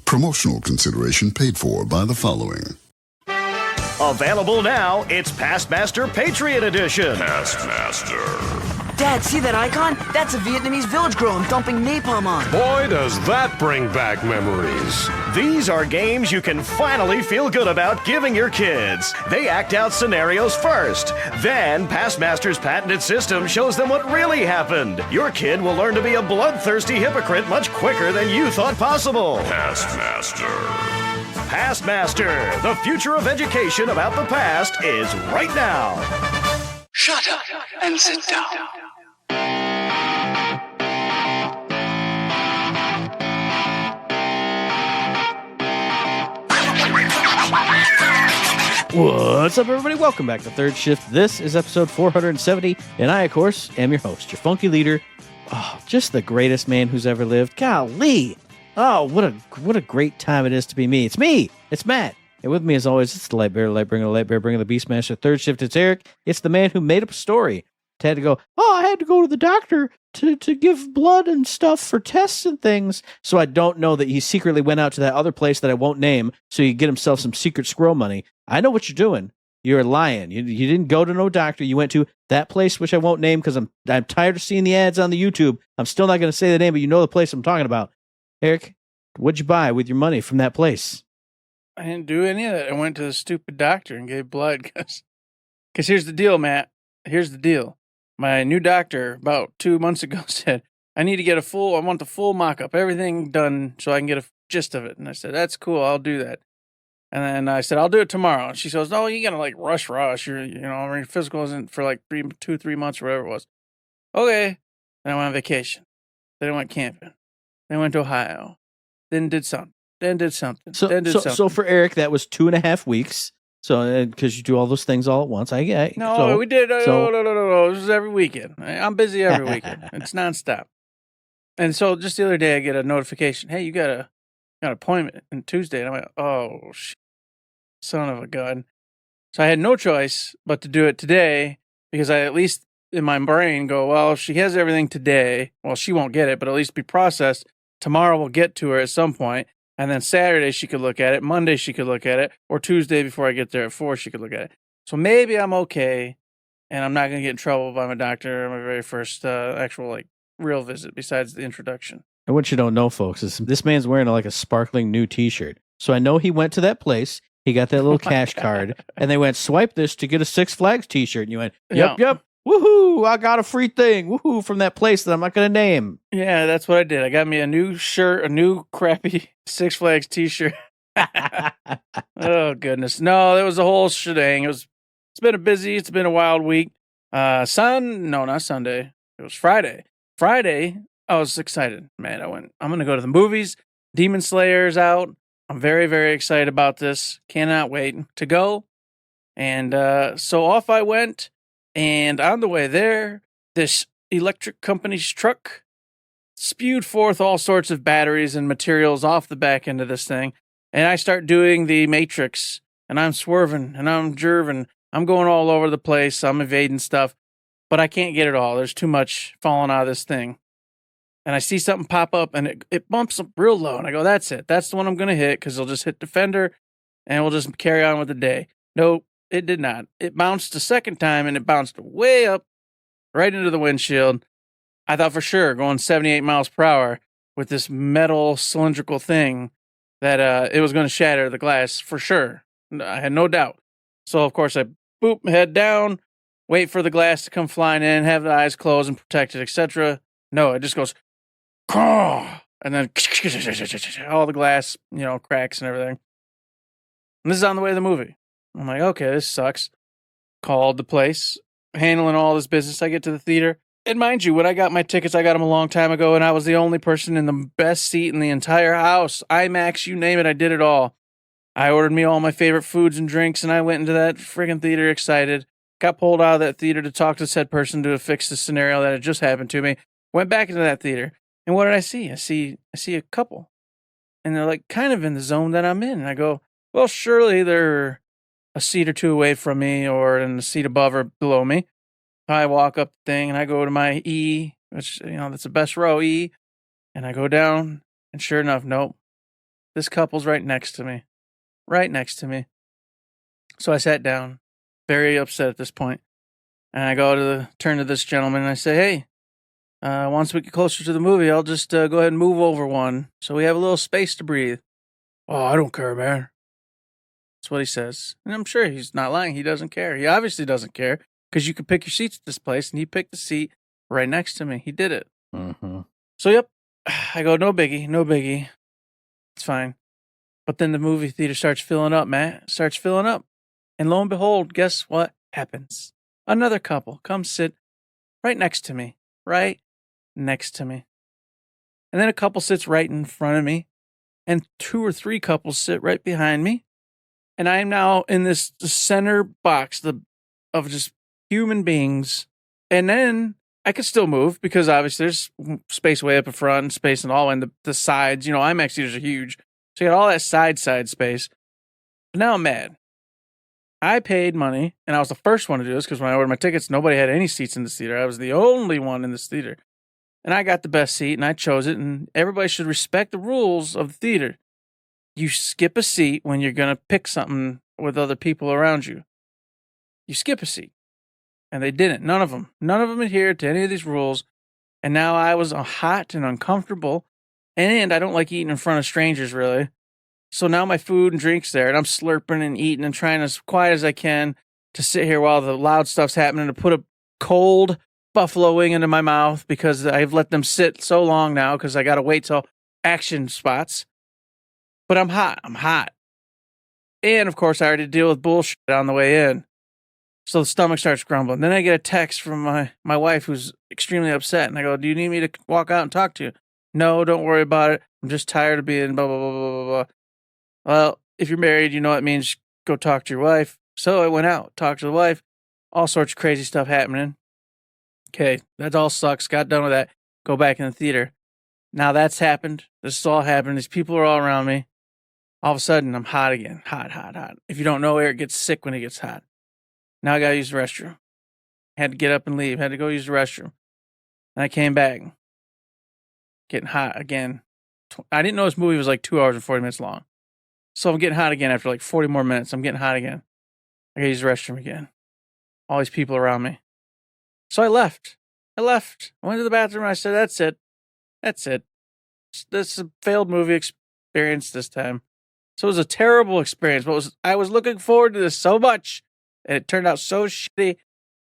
Promotional consideration paid for by the following. Available now, it's Pastmaster Patriot Edition. Pastmaster. Dad, see that icon? That's a Vietnamese village girl I'm dumping napalm on. Boy, does that bring back memories. These are games you can finally feel good about giving your kids. They act out scenarios first. Then, Pastmaster's patented system shows them what really happened. Your kid will learn to be a bloodthirsty hypocrite much quicker than you thought possible. Pastmaster. Pastmaster, the future of education about the past is right now. Shut up and sit down. What's up, everybody? Welcome back to Third Shift. This is episode 470, and I, of course, am your host, your funky leader. Oh, just the greatest man who's ever lived. Golly! Oh, what a great time it is to be me. It's me. It's Matt. And with me, as always, it's the Lightbearer, Lightbringer, the Beastmaster. Third Shift. It's Eric. It's the man who made up a story. Had to go. Oh, I had to go to the doctor to give blood and stuff for tests and things. So I don't know that he secretly went out to that other place that I won't name, so he could get himself some secret squirrel money. I know what you're doing. You're lying. You didn't go to no doctor. You went to that place, which I won't name because I'm tired of seeing the ads on the YouTube. I'm still not going to say the name, but you know the place I'm talking about. Eric, what'd you buy with your money from that place? I didn't do any of that. I went to the stupid doctor and gave blood because here's the deal, Matt. Here's the deal. My new doctor about 2 months ago said, I want the full mock-up, everything done so I can get a gist of it. And I said, that's cool. I'll do that. And then I said, I'll do it tomorrow. And she goes, no, you got to rush. Your physical isn't for 3 months or whatever it was. Okay. Then I went on vacation. Then I went camping. Then I went to Ohio. Then did something. So for Eric, that was 2.5 weeks. So because you do all those things all at once, we did. No. This is every weekend. I'm busy every weekend. It's nonstop. And so just the other day, I get a notification. Hey, you got an appointment on Tuesday. And I went, oh, son of a gun. So I had no choice but to do it today because I at least in my brain go, well, if she has everything today, well, she won't get it, but at least be processed. Tomorrow we'll get to her at some point. And then Saturday she could look at it. Monday she could look at it. Or Tuesday before I get there at 4 she could look at it. So maybe I'm okay. And I'm not going to get in trouble by my doctor on my very first actual real visit besides the introduction. And what you don't know, folks, is this man's wearing a sparkling new T-shirt. So I know he went to that place. He got that little cash card. And they went, swipe this to get a Six Flags T-shirt. And you went, yep. Woohoo, I got a free thing. Woohoo, from that place that I'm not going to name. Yeah, that's what I did. I got me a new shirt, a new crappy Six Flags T-shirt. Oh, goodness. No, that was a whole shebang. It's been a wild week. Not Sunday. It was Friday. Friday, I was excited, man. I'm going to go to the movies. Demon Slayer's out. I'm very, very excited about this. Cannot wait to go. And so off I went. And on the way there, this electric company's truck spewed forth all sorts of batteries and materials off the back end of this thing. And I start doing the Matrix, and I'm swerving, and I'm jerving. I'm going all over the place. I'm evading stuff, but I can't get it all. There's too much falling out of this thing. And I see something pop up, and it bumps up real low. And I go, that's it. That's the one I'm going to hit, because it'll just hit Defender, and we'll just carry on with the day. Nope. It did not. It bounced a second time, and it bounced way up, right into the windshield. I thought for sure, going 78 miles per hour with this metal cylindrical thing, that it was going to shatter the glass for sure. I had no doubt. So, of course, I head down, wait for the glass to come flying in, have the eyes closed and protected, etc. No, it just goes, and then all the glass, cracks and everything. And this is on the way to the movie. I'm like, okay, this sucks. Called the place, handling all this business. I get to the theater. And mind you, when I got my tickets, I got them a long time ago, and I was the only person in the best seat in the entire house. IMAX, you name it, I did it all. I ordered me all my favorite foods and drinks, and I went into that friggin' theater excited. Got pulled out of that theater to talk to said person to fix the scenario that had just happened to me. Went back into that theater, and what did I see? I see a couple. And they're kind of in the zone that I'm in. And I go, well, surely they're a seat or two away from me or in the seat above or below me. I walk up the thing and I go to my E, which, that's the best row, E. And I go down and sure enough, nope. This couple's right next to me. Right next to me. So I sat down, very upset at this point. And I turn to this gentleman and I say, hey, once we get closer to the movie, I'll just go ahead and move over one so we have a little space to breathe. Oh, I don't care, man. That's what he says. And I'm sure he's not lying. He doesn't care. He obviously doesn't care because you can pick your seats at this place, and he picked the seat right next to me. He did it. Mm-hmm. So, yep. I go, no biggie, no biggie. It's fine. But then the movie theater starts filling up, Matt. It starts filling up. And lo and behold, guess what happens? Another couple comes sit right next to me. Right next to me. And then a couple sits right in front of me. And 2 or 3 couples sit right behind me. And I am now in this center box of just human beings. And then I could still move because obviously there's space way up in front and space in all and the sides. You know, IMAX theaters are huge. So you got all that side space. But now I'm mad. I paid money, and I was the first one to do this because when I ordered my tickets, nobody had any seats in this theater. I was the only one in this theater. And I got the best seat, and I chose it, and everybody should respect the rules of the theater. You skip a seat when you're going to pick something with other people around you. You skip a seat. And they didn't. None of them. None of them adhered to any of these rules. And now I was hot and uncomfortable. And I don't like eating in front of strangers, really. So now my food and drink's there, and I'm slurping and eating and trying as quiet as I can to sit here while the loud stuff's happening, to put a cold buffalo wing into my mouth because I've let them sit so long now because I got to wait till action spots. But I'm hot. I'm hot. And, of course, I already deal with bullshit on the way in. So the stomach starts grumbling. Then I get a text from my wife who's extremely upset. And I go, do you need me to walk out and talk to you? No, don't worry about it. I'm just tired of being blah, blah, blah, blah, blah, blah. Well, if you're married, you know what it means. Go talk to your wife. So I went out, talked to the wife. All sorts of crazy stuff happening. Okay, that all sucks. Got done with that. Go back in the theater. Now that's happened. This has all happened. These people are all around me. All of a sudden, I'm hot again. Hot, hot, hot. If you don't know, Eric gets sick when it gets hot. Now I got to use the restroom. Had to get up and leave. Had to go use the restroom. And I came back. Getting hot again. I didn't know this movie was like 2 hours and 40 minutes long. So I'm getting hot again after like 40 more minutes. I'm getting hot again. I got to use the restroom again. All these people around me. So I left. I went to the bathroom and I said, that's it. That's it. This is a failed movie experience this time. So it was a terrible experience. But I was looking forward to this so much. And it turned out so shitty.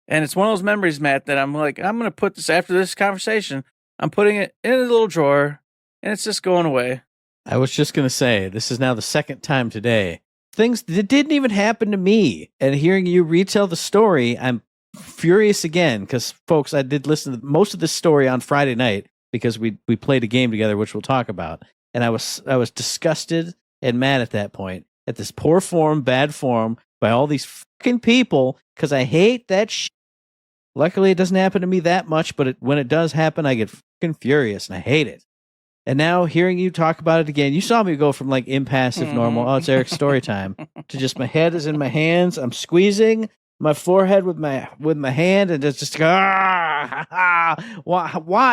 And it's one of those memories, Matt, that I'm like, I'm going to put this, after this conversation, I'm putting it in a little drawer. And it's just going away. I was just going to say, this is now the second time today. Things that didn't even happen to me. And hearing you retell the story, I'm furious again. Because, folks, I did listen to most of this story on Friday night because we played a game together, which we'll talk about. And I was disgusted and mad at that point at this poor form, bad form by all these fucking people because I hate that shit. Luckily, it doesn't happen to me that much, but when it does happen, I get fucking furious and I hate it. And now hearing you talk about it again, you saw me go from like impassive, normal, oh, it's Eric's story time, to just my head is in my hands. I'm squeezing my forehead with my hand and just why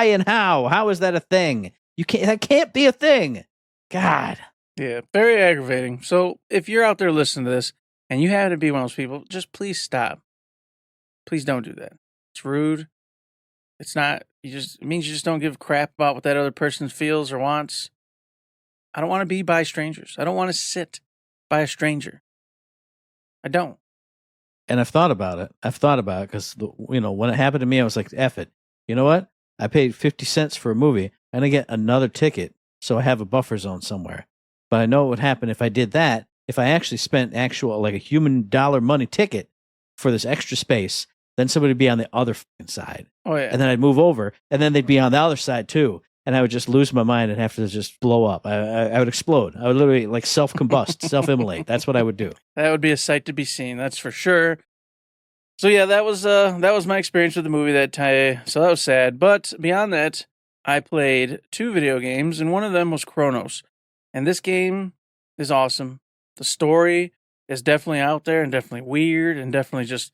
and how? How is that a thing? That can't be a thing. God. Yeah, very aggravating. So if you're out there listening to this and you happen to be one of those people, just please stop. Please don't do that. It's rude. It's not, it means you just don't give a crap about what that other person feels or wants. I don't want to be by strangers. I don't want to sit by a stranger. I don't. And I've thought about it because, when it happened to me, I was like, F it. You know what? I paid 50 cents for a movie and I get another ticket. So I have a buffer zone somewhere. But I know what would happen if I did that. If I actually spent like a human dollar money ticket for this extra space, then somebody would be on the other fucking side. Oh, yeah. And then I'd move over, and then they'd be on the other side too. And I would just lose my mind and have to just blow up. I would explode. I would literally like self-combust, self-immolate. That's what I would do. That would be a sight to be seen. That's for sure. So yeah, that was my experience with the movie that time. So that was sad. But beyond that, I played 2 video games, and one of them was Chronos. And this game is awesome. The story is definitely out there and definitely weird and definitely just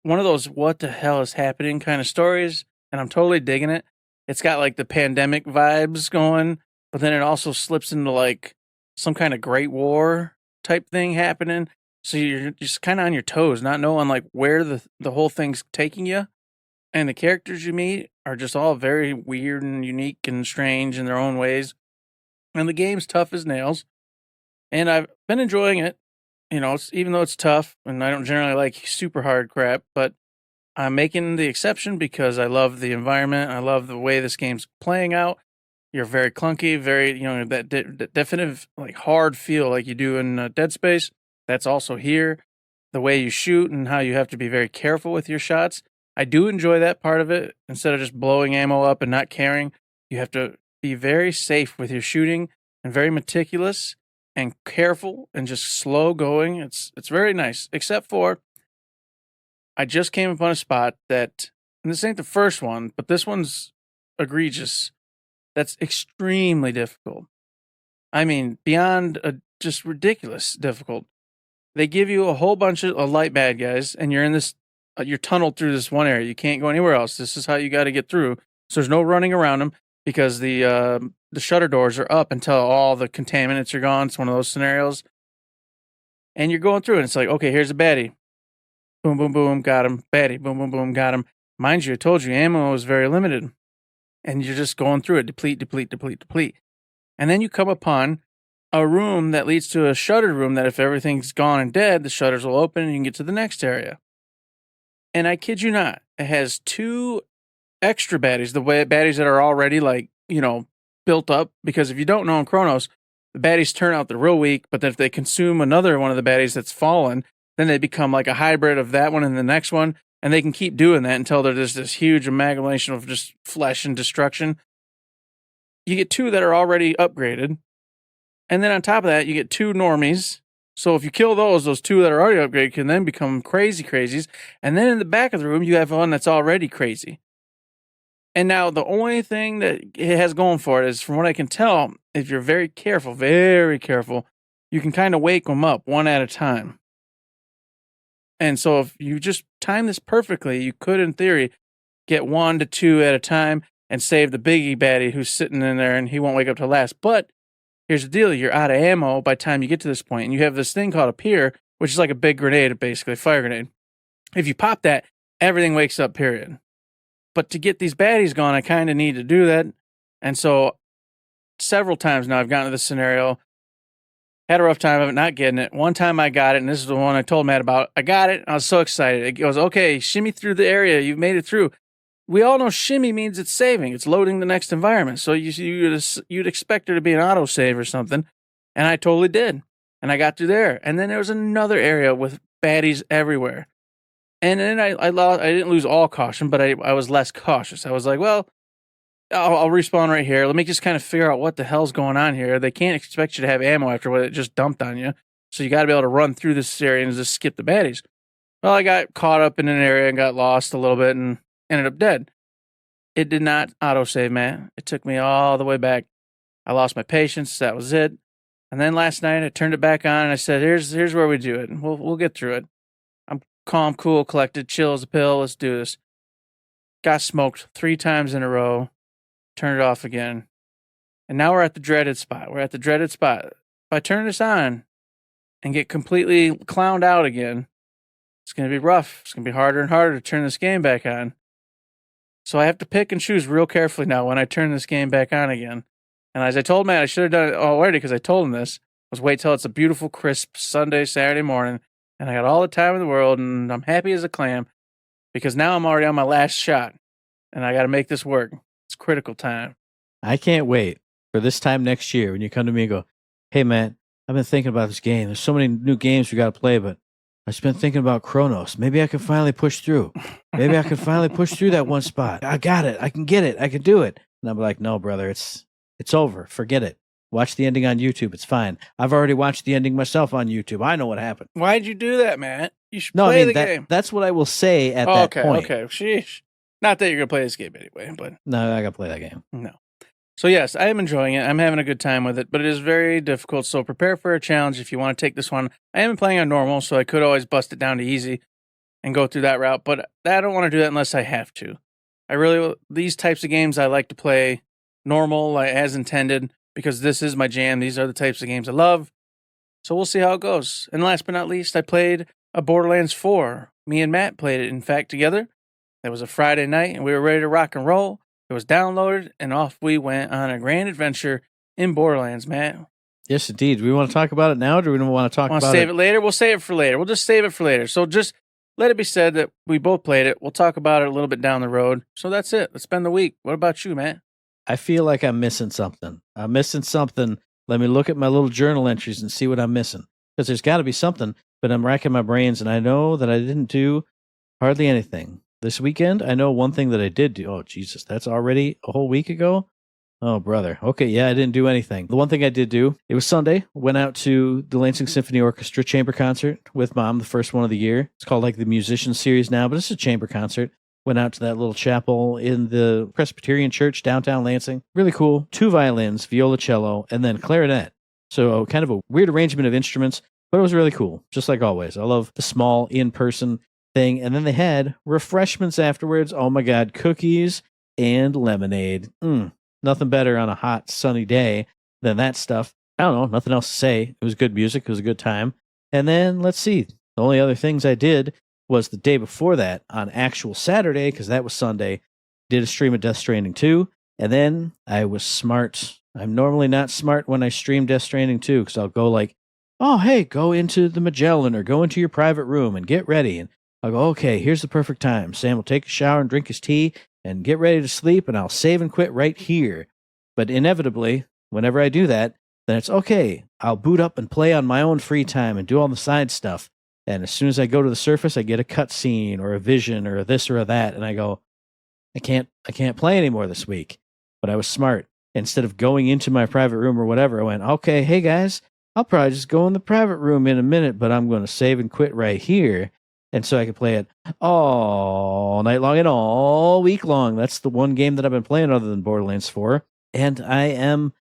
one of those what the hell is happening kind of stories. And I'm totally digging it. It's got like the pandemic vibes going, but then it also slips into like some kind of Great War type thing happening. So you're just kind of on your toes, not knowing like where the whole thing's taking you. And the characters you meet are just all very weird and unique and strange in their own ways. And the game's tough as nails. And I've been enjoying it. You know, even though it's tough, and I don't generally like super hard crap, but I'm making the exception because I love the environment. I love the way this game's playing out. You're very clunky, very, that definitive, like hard feel like you do in Dead Space. That's also here. The way you shoot and how you have to be very careful with your shots. I do enjoy that part of it. Instead of just blowing ammo up and not caring, you have to be very safe with your shooting and very meticulous and careful and just slow going. It's very nice, except for I just came upon a spot that, and this ain't the first one, but this one's egregious. That's extremely difficult. I mean, beyond just ridiculous difficult. They give you a whole bunch of light bad guys, and you're in this, you're tunneled through this one area. You can't go anywhere else. This is how you got to get through. So there's no running around them because the shutter doors are up until all the contaminants are gone. It's one of those scenarios. And you're going through it. And it's like, okay, here's a baddie. Boom, boom, boom, got him. Baddie, boom, boom, boom, got him. Mind you, I told you, ammo is very limited. And you're just going through it, deplete, deplete, deplete, deplete. And then you come upon a room that leads to a shuttered room that if everything's gone and dead, the shutters will open and you can get to the next area. And I kid you not, it has 2 extra baddies, the way baddies that are already built up. Because if you don't know in Chronos, the baddies turn out they're real weak, but then if they consume another one of the baddies that's fallen, then they become like a hybrid of that one and the next one. And they can keep doing that until they're just this huge amalgamation of just flesh and destruction. You get 2 that are already upgraded. And then on top of that, you get 2 normies. So if you kill those 2 that are already upgraded can then become crazies. And then in the back of the room, you have one that's already crazy. And now the only thing that it has going for it is, from what I can tell, if you're very careful, you can kind of wake them up one at a time. And so if you just time this perfectly, you could, in theory, get 1 to 2 at a time and save the biggie baddie who's sitting in there and he won't wake up till last. But here's the deal. You're out of ammo by the time you get to this point, and you have this thing called a pier, which is like a big grenade, basically, a fire grenade. If you pop that, everything wakes up, period. But to get these baddies gone, I kind of need to do that. And so several times now I've gotten to this scenario, had a rough time of it, not getting it. One time I got it, and this is the one I told Matt about. I got it, and I was so excited. It goes, okay, shimmy through the area. You've made it through. We all know shimmy means it's saving. It's loading the next environment. So you'd expect there to be an autosave or something. And I totally did. And I got through there. And then there was another area with baddies everywhere. And then I didn't lose all caution, but I was less cautious. I was like, well, I'll respawn right here. Let me just kind of figure out what the hell's going on here. They can't expect you to have ammo after what it just dumped on you. So you got to be able to run through this area and just skip the baddies. Well, I got caught up in an area and got lost a little bit and ended up dead. It did not autosave, man. It took me all the way back. I lost my patience. That was it. And then last night I turned it back on and I said, here's where we do it. We'll get through it. I'm calm, cool, collected, chill as a pill. Let's do this. Got smoked 3 times in a row. Turned it off again. And now we're at the dreaded spot. If I turn this on and get completely clowned out again, it's going to be rough. It's going to be harder and harder to turn this game back on. So I have to pick and choose real carefully now when I turn this game back on again. And as I told Matt, I should have done it already because I told him this, was wait till it's a beautiful, crisp Sunday, Saturday morning, and I got all the time in the world, and I'm happy as a clam because now I'm already on my last shot, and I got to make this work. It's critical time. I can't wait for this time next year when you come to me and go, hey, Matt, I've been thinking about this game. There's so many new games we got to play, but I've been thinking about Chronos. Maybe I can finally push through. Maybe I can finally push through that one spot. I got it. I can get it. I can do it. And I'm like, no, brother, it's over. Forget it. Watch the ending on YouTube. It's fine. I've already watched the ending myself on YouTube. I know what happened. Why'd you do that, Matt? You should play the game. That's what I will say at that point. Okay. Sheesh. Not that you're going to play this game anyway, but... No, I got to play that game. No. So yes, I am enjoying it. I'm having a good time with it, but it is very difficult. So prepare for a challenge if you want to take this one. I am playing on normal, so I could always bust it down to easy and go through that route, but I don't want to do that unless I have to. These types of games I like to play normal, as intended, because this is my jam. These are the types of games I love. So we'll see how it goes. And last but not least, I played a Borderlands 4. Me and Matt played it, in fact, together. It was a Friday night, and we were ready to rock and roll. It was downloaded, and off we went on a grand adventure in Borderlands, Matt. Yes, indeed. Do we want to talk about it now, or do we want to talk about it? Want to save it later? We'll save it for later. We'll just save it for later. So just let it be said that we both played it. We'll talk about it a little bit down the road. So that's it. Let's spend the week. What about you, Matt? I feel like I'm missing something. Let me look at my little journal entries and see what I'm missing. Because there's got to be something, but I'm racking my brains, and I know that I didn't do hardly anything. This weekend, I know one thing that I did do. Oh, Jesus, that's already a whole week ago? Oh, brother. Okay, yeah, I didn't do anything. The one thing I did do, it was Sunday, went out to the Lansing Symphony Orchestra chamber concert with Mom, the first one of the year. It's called like the Musician Series now, but it's a chamber concert. Went out to that little chapel in the Presbyterian Church, downtown Lansing. Really cool. 2 violins, violoncello, and then clarinet. So kind of a weird arrangement of instruments, but it was really cool, just like always. I love the small, in-person thing. And then they had refreshments afterwards. Oh, my God, cookies and lemonade. Nothing better on a hot, sunny day than that stuff. I don't know, nothing else to say. It was good music. It was a good time. And then, let's see, the only other things I did was the day before that on actual Saturday, because that was Sunday, did a stream of Death Stranding 2, and then I was smart. I'm normally not smart when I stream Death Stranding 2, because I'll go like, oh, hey, go into the Magellan or go into your private room and get ready. And I'll go, okay, here's the perfect time. Sam will take a shower and drink his tea and get ready to sleep, and I'll save and quit right here. But inevitably, whenever I do that, then it's okay. I'll boot up and play on my own free time and do all the side stuff. And as soon as I go to the surface, I get a cutscene or a vision or a this or a that, and I go, I can't play anymore this week. But I was smart. Instead of going into my private room or whatever, I went, okay, hey guys, I'll probably just go in the private room in a minute, but I'm going to save and quit right here. And so I could play it all night long and all week long. That's the one game that I've been playing other than Borderlands 4. And I'm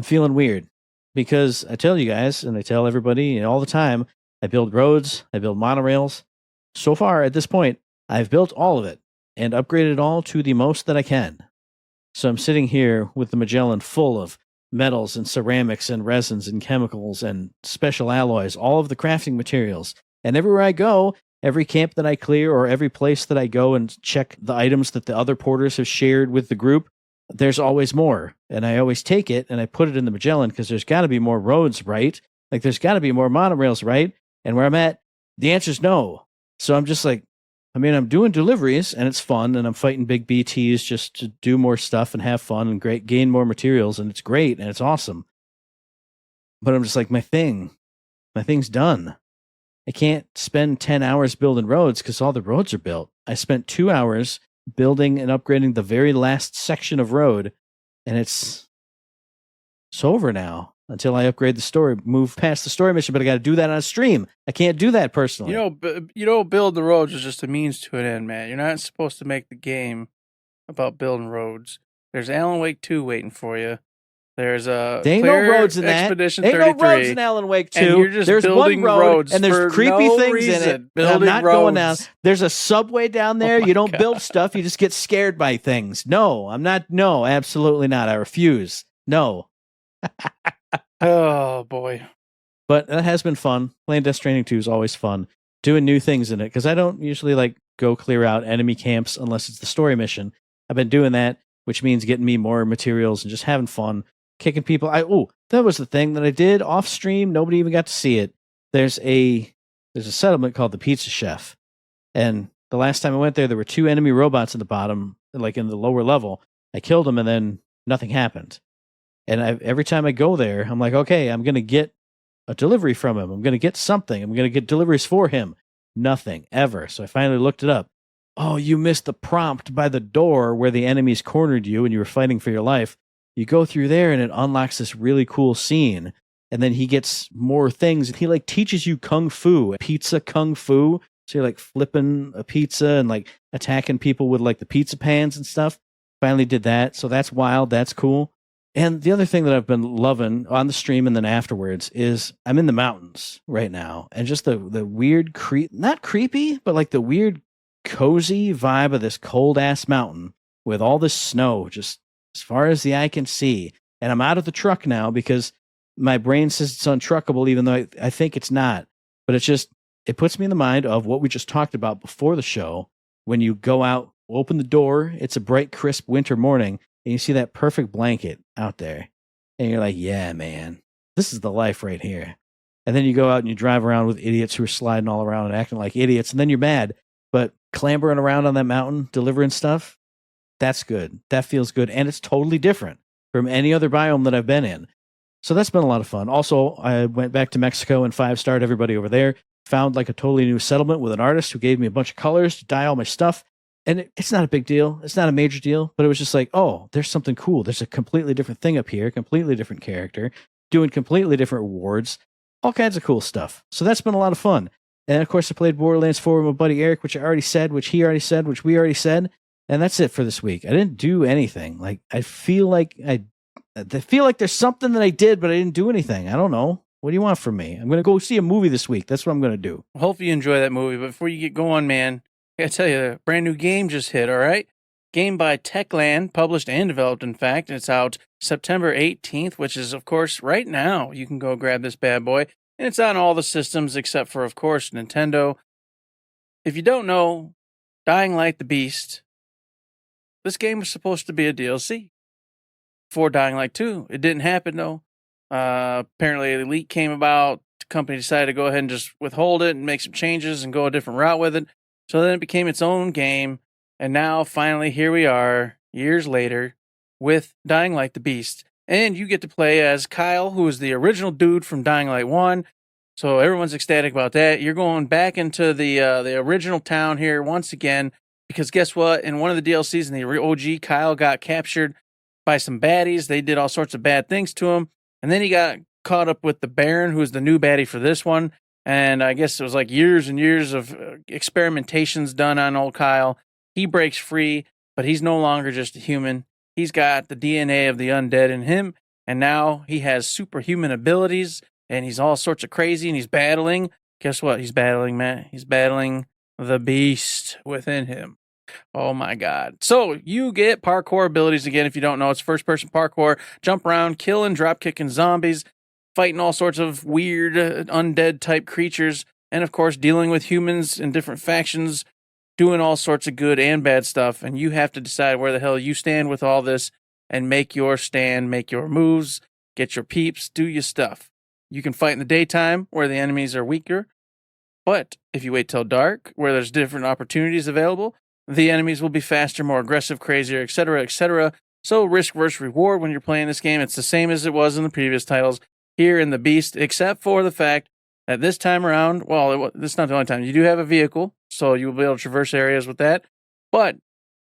feeling weird because I tell you guys, and I tell everybody all the time, I build roads, I build monorails. So far, at this point, I've built all of it and upgraded it all to the most that I can. So I'm sitting here with the Magellan full of metals and ceramics and resins and chemicals and special alloys, all of the crafting materials. And everywhere I go, every camp that I clear or every place that I go and check the items that the other porters have shared with the group, there's always more. And I always take it and I put it in the Magellan because there's got to be more roads, right? Like there's got to be more monorails, right? And where I'm at, the answer's no. So I'm just like, I'm doing deliveries and it's fun and I'm fighting big BTs just to do more stuff and have fun and gain more materials and it's great and it's awesome. But I'm just like, my thing's done. I can't spend 10 hours building roads because all the roads are built. I spent 2 hours building and upgrading the very last section of road and it's over now. Until I upgrade the story, move past the story mission, but I got to do that on a stream. I can't do that personally. Build the roads is just a means to an end, man. You're not supposed to make the game about building roads. There's Alan Wake 2 waiting for you. There's a ain't no roads in that. Expedition ain't 33. No roads in Alan Wake 2. And you're just there's building one road, roads and there's for creepy no things reason. in it. Building I'm not roads. going down. There's a subway down there. You don't God. build stuff. You just get scared by things. No, I'm not. No, absolutely not. I refuse. No. Oh, boy. But that has been fun. Playing Death Stranding 2 is always fun. Doing new things in it, because I don't usually go clear out enemy camps unless it's the story mission. I've been doing that, which means getting me more materials and just having fun, kicking people. That was the thing that I did off stream. Nobody even got to see it. There's a settlement called the Pizza Chef. And the last time I went there were 2 enemy robots at the bottom, like in the lower level. I killed them and then nothing happened. And every time I go there, I'm like, okay, I'm going to get a delivery from him. I'm going to get something. I'm going to get deliveries for him. Nothing, ever. So I finally looked it up. Oh, you missed the prompt by the door where the enemies cornered you and you were fighting for your life. You go through there and it unlocks this really cool scene. And then he gets more things. He teaches you kung fu, pizza kung fu. So you're flipping a pizza and attacking people with the pizza pans and stuff. Finally did that. So that's wild. That's cool. And the other thing that I've been loving on the stream and then afterwards is I'm in the mountains right now. And just the weird, not creepy, but the weird, cozy vibe of this cold-ass mountain with all this snow just as far as the eye can see. And I'm out of the truck now because my brain says it's untruckable, even though I think it's not. But it puts me in the mind of what we just talked about before the show. When you go out, open the door, it's a bright, crisp winter morning, and you see that perfect blanket out there. And you're like, yeah, man, this is the life right here. And then you go out and you drive around with idiots who are sliding all around and acting like idiots, and then you're mad. But clambering around on that mountain, delivering stuff, that's good. That feels good. And it's totally different from any other biome that I've been in. So that's been a lot of fun. Also, I went back to Mexico and 5-starred everybody over there. Found like a totally new settlement with an artist who gave me a bunch of colors to dye all my stuff. And it's not a big deal. It's not a major deal, but it was just like, oh, there's something cool. There's a completely different thing up here, completely different character, doing completely different rewards, all kinds of cool stuff. So that's been a lot of fun. And of course, I played Borderlands 4 with my buddy Eric, which I already said, which he already said, which we already said. And that's it for this week. I didn't do anything. Like, I feel like there's something that I did, but I didn't do anything. I don't know. What do you want from me? I'm going to go see a movie this week. That's what I'm going to do. Hopefully you enjoy that movie. But before you get going, man, I got to tell you, a brand new game just hit, all right? Game by Techland, published and developed, in fact. It's out September 18th, which is, of course, right now. You can go grab this bad boy. And it's on all the systems except for, of course, Nintendo. If you don't know, Dying Light the Beast, this game was supposed to be a DLC for Dying Light 2. It didn't happen, though. Apparently the leak came about. The company decided to go ahead and just withhold it and make some changes and go a different route with it. So then it became its own game. And now finally here we are years later with Dying Light the Beast. And you get to play as Kyle, who is the original dude from Dying Light 1. So everyone's ecstatic about that. You're going back into the original town here once again, because guess what? In one of the DLCs in the OG, Kyle got captured by some baddies. They did all sorts of bad things to him. And then he got caught up with the Baron, who's the new baddie for this one. And I guess it was like years and years of experimentations done on old Kyle. He breaks free, but he's no longer just a human. He's got the DNA of the undead in him. And now he has superhuman abilities. And he's all sorts of crazy. And he's battling. Guess what he's battling, Matt? He's battling the beast within him. Oh my God. So you get parkour abilities again. If you don't know, it's first person parkour, jump around, killing, drop kicking zombies, fighting all sorts of weird undead type creatures. And of course, dealing with humans in different factions, doing all sorts of good and bad stuff. And you have to decide where the hell you stand with all this and make your stand, make your moves, get your peeps, do your stuff. You can fight in the daytime where the enemies are weaker. But if you wait till dark, where there's different opportunities available, the enemies will be faster, more aggressive, crazier, etc., etc. So risk versus reward when you're playing this game. It's the same as it was in the previous titles here in the Beast, except for the fact that this time around, well, this is not the only time. You do have a vehicle, so you'll be able to traverse areas with that. But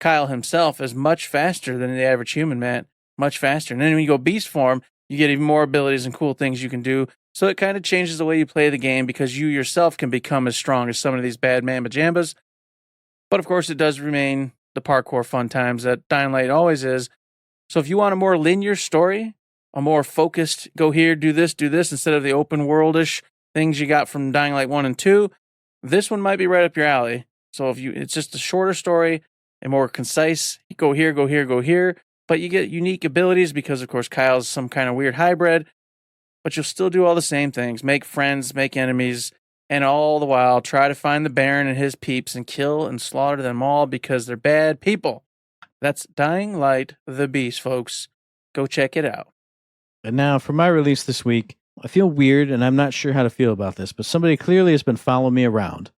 Kyle himself is much faster than the average human, man. Much faster. And then when you go Beast form, you get even more abilities and cool things you can do. So it kind of changes the way you play the game because you yourself can become as strong as some of these bad mamba jambas. But of course, it does remain the parkour fun times that Dying Light always is. So if you want a more linear story, a more focused, go here, do this, instead of the open worldish things you got from Dying Light 1 and 2, this one might be right up your alley. So it's just a shorter story and more concise. You go here, go here, go here. But you get unique abilities because, of course, Kyle's some kind of weird hybrid. But you'll still do all the same things. Make friends, make enemies. And all the while, try to find the Baron and his peeps and kill and slaughter them all because they're bad people. That's Dying Light the Beast, folks. Go check it out. And now, for my release this week, I feel weird and I'm not sure how to feel about this, but somebody clearly has been following me around.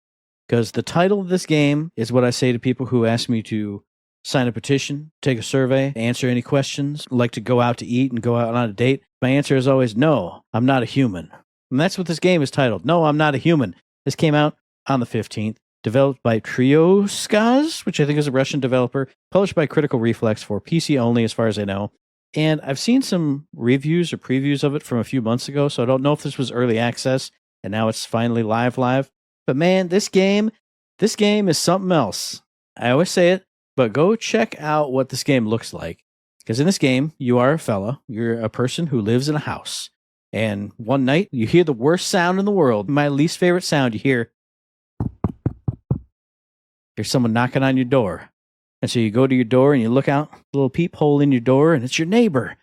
Because the title of this game is what I say to people who ask me to sign a petition, take a survey, answer any questions, like to go out to eat and go out on a date. My answer is always, no, I'm not a human. And that's what this game is titled. No, I'm not a human. This came out on the 15th, developed by Trioskaz, which I think is a Russian developer, published by Critical Reflex for PC only, as far as I know. And I've seen some reviews or previews of it from a few months ago, so I don't know if this was early access, and now it's finally live. But man, this game is something else. I always say it, but go check out what this game looks like. Because in this game, you are a fella. You're a person who lives in a house. And one night, you hear the worst sound in the world. My least favorite sound, you hear someone knocking on your door. And so you go to your door and you look out the little peephole in your door, and it's your neighbor.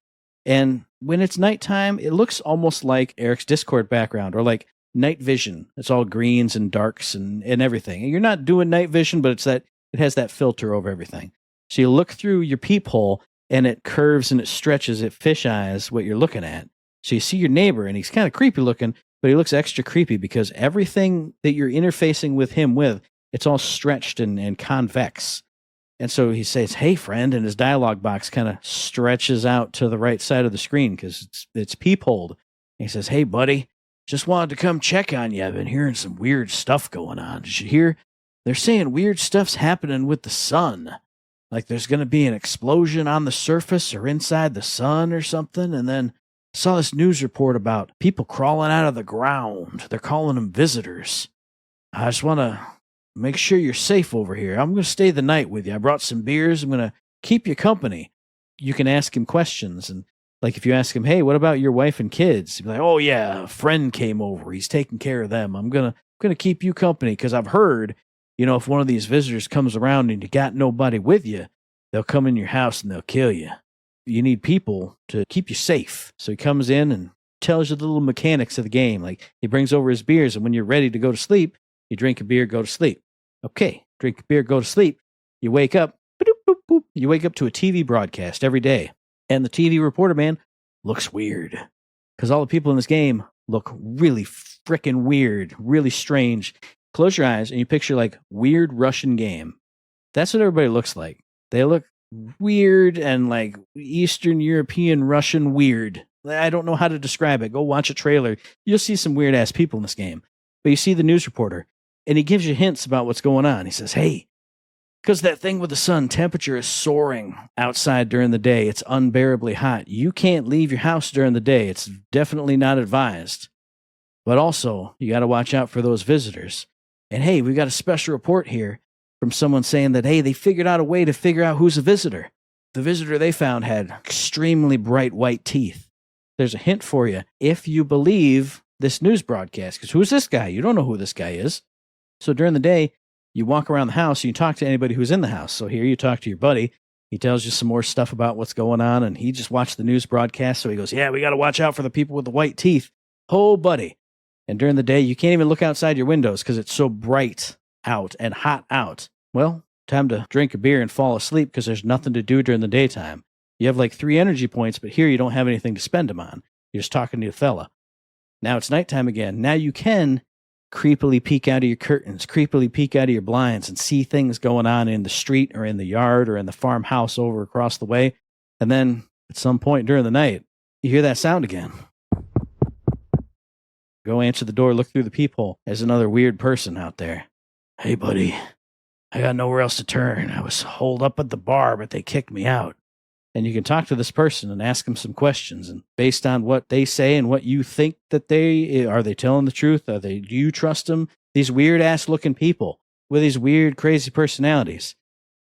And when it's nighttime, it looks almost like Eric's Discord background or like night vision. It's all greens and darks and everything. And you're not doing night vision, but it has that filter over everything. So you look through your peephole and it curves and it stretches, it fish eyes what you're looking at. So you see your neighbor and he's kind of creepy looking, but he looks extra creepy because everything that you're interfacing with him with, it's all stretched and convex. And so he says, "Hey, friend," and his dialogue box kind of stretches out to the right side of the screen because it's peepholed. And he says, "Hey, buddy, just wanted to come check on you. I've been hearing some weird stuff going on. Did you hear? They're saying weird stuff's happening with the sun. Like there's going to be an explosion on the surface or inside the sun or something. And then I saw this news report about people crawling out of the ground. They're calling them visitors. I just want to make sure you're safe over here. I'm going to stay the night with you. I brought some beers. I'm going to keep you company." You can ask him questions. And like if you ask him, "Hey, what about your wife and kids?" He'd be like, "Oh yeah, a friend came over. He's taking care of them. I'm going to keep you company because I've heard, if one of these visitors comes around and you got nobody with you, they'll come in your house and they'll kill you. You need people to keep you safe." So he comes in and tells you the little mechanics of the game. Like he brings over his beers, and when you're ready to go to sleep, you drink a beer, go to sleep. Okay, drink a beer, go to sleep. You wake up, boop, boop, boop. You wake up to a TV broadcast every day. And the TV reporter man looks weird because all the people in this game look really freaking weird, really strange. Close your eyes and you picture like weird Russian game. That's what everybody looks like. They look weird and like Eastern European Russian weird. I don't know how to describe it. Go watch a trailer. You'll see some weird ass people in this game. But you see the news reporter and he gives you hints about what's going on. He says, "Hey, because that thing with the sun, temperature is soaring outside during the day. It's unbearably hot. You can't leave your house during the day. It's definitely not advised. But also, you got to watch out for those visitors. And hey, we got a special report here from someone saying that, hey, they figured out a way to figure out who's a visitor. The visitor they found had extremely bright white teeth. There's a hint for you if you believe this news broadcast. Because who's this guy? You don't know who this guy is. So during the day, you walk around the house and you talk to anybody who's in the house. So here you talk to your buddy. He tells you some more stuff about what's going on. And he just watched the news broadcast. So he goes, "Yeah, we got to watch out for the people with the white teeth." Oh, buddy. And during the day, you can't even look outside your windows because it's so bright out and hot out. Well, time to drink a beer and fall asleep because there's nothing to do during the daytime. You have like 3 energy points, but here you don't have anything to spend them on. You're just talking to a fella. Now it's nighttime again. Now you can creepily peek out of your curtains, creepily peek out of your blinds and see things going on in the street or in the yard or in the farmhouse over across the way. And then at some point during the night, you hear that sound again. Go answer the door, look through the peephole. There's another weird person out there. "Hey, buddy, I got nowhere else to turn. I was holed up at the bar, but they kicked me out." And you can talk to this person and ask them some questions. And based on what they say and what you think that are they telling the truth? Do you trust them? These weird ass looking people with these weird, crazy personalities.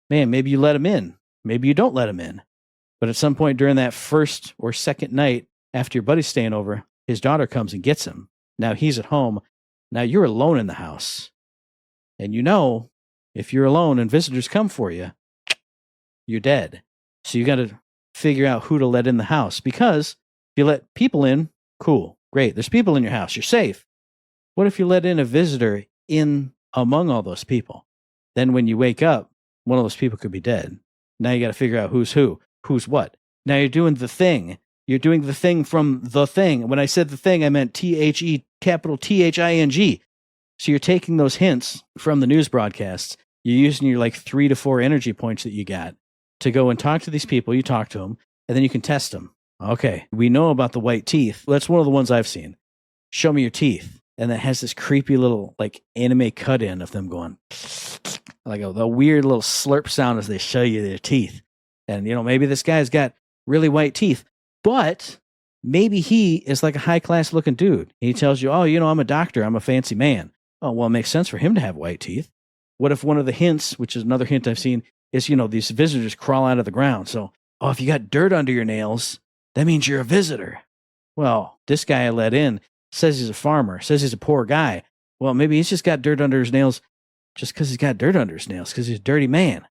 Man, maybe you let them in. Maybe you don't let them in. But at some point during that first or second night after your buddy's staying over, his daughter comes and gets him. Now he's at home. Now you're alone in the house. And if you're alone and visitors come for you, you're dead. So you got to figure out who to let in the house, because if you let people in, cool, great. There's people in your house. You're safe. What if you let in a visitor in among all those people? Then when you wake up, one of those people could be dead. Now you got to figure out who's who, who's what. Now you're doing the thing. You're doing the thing from The Thing. When I said the thing, I meant THE, capital THING. So you're taking those hints from the news broadcasts. You're using your like 3 to 4 energy points that you got to go and talk to these people. You talk to them, and then you can test them. Okay, we know about the white teeth. That's one of the ones I've seen. Show me your teeth. And that has this creepy little like anime cut in of them going like the weird little slurp sound as they show you their teeth. And, maybe this guy's got really white teeth, but maybe he is like a high class looking dude. He tells you, "Oh, I'm a doctor. I'm a fancy man." Oh, well, it makes sense for him to have white teeth. What if one of the hints, which is another hint I've seen, is, these visitors crawl out of the ground. So, if you got dirt under your nails, that means you're a visitor. Well, this guy I let in says he's a farmer, says he's a poor guy. Well, maybe he's just got dirt under his nails just because he's got dirt under his nails, because he's a dirty man.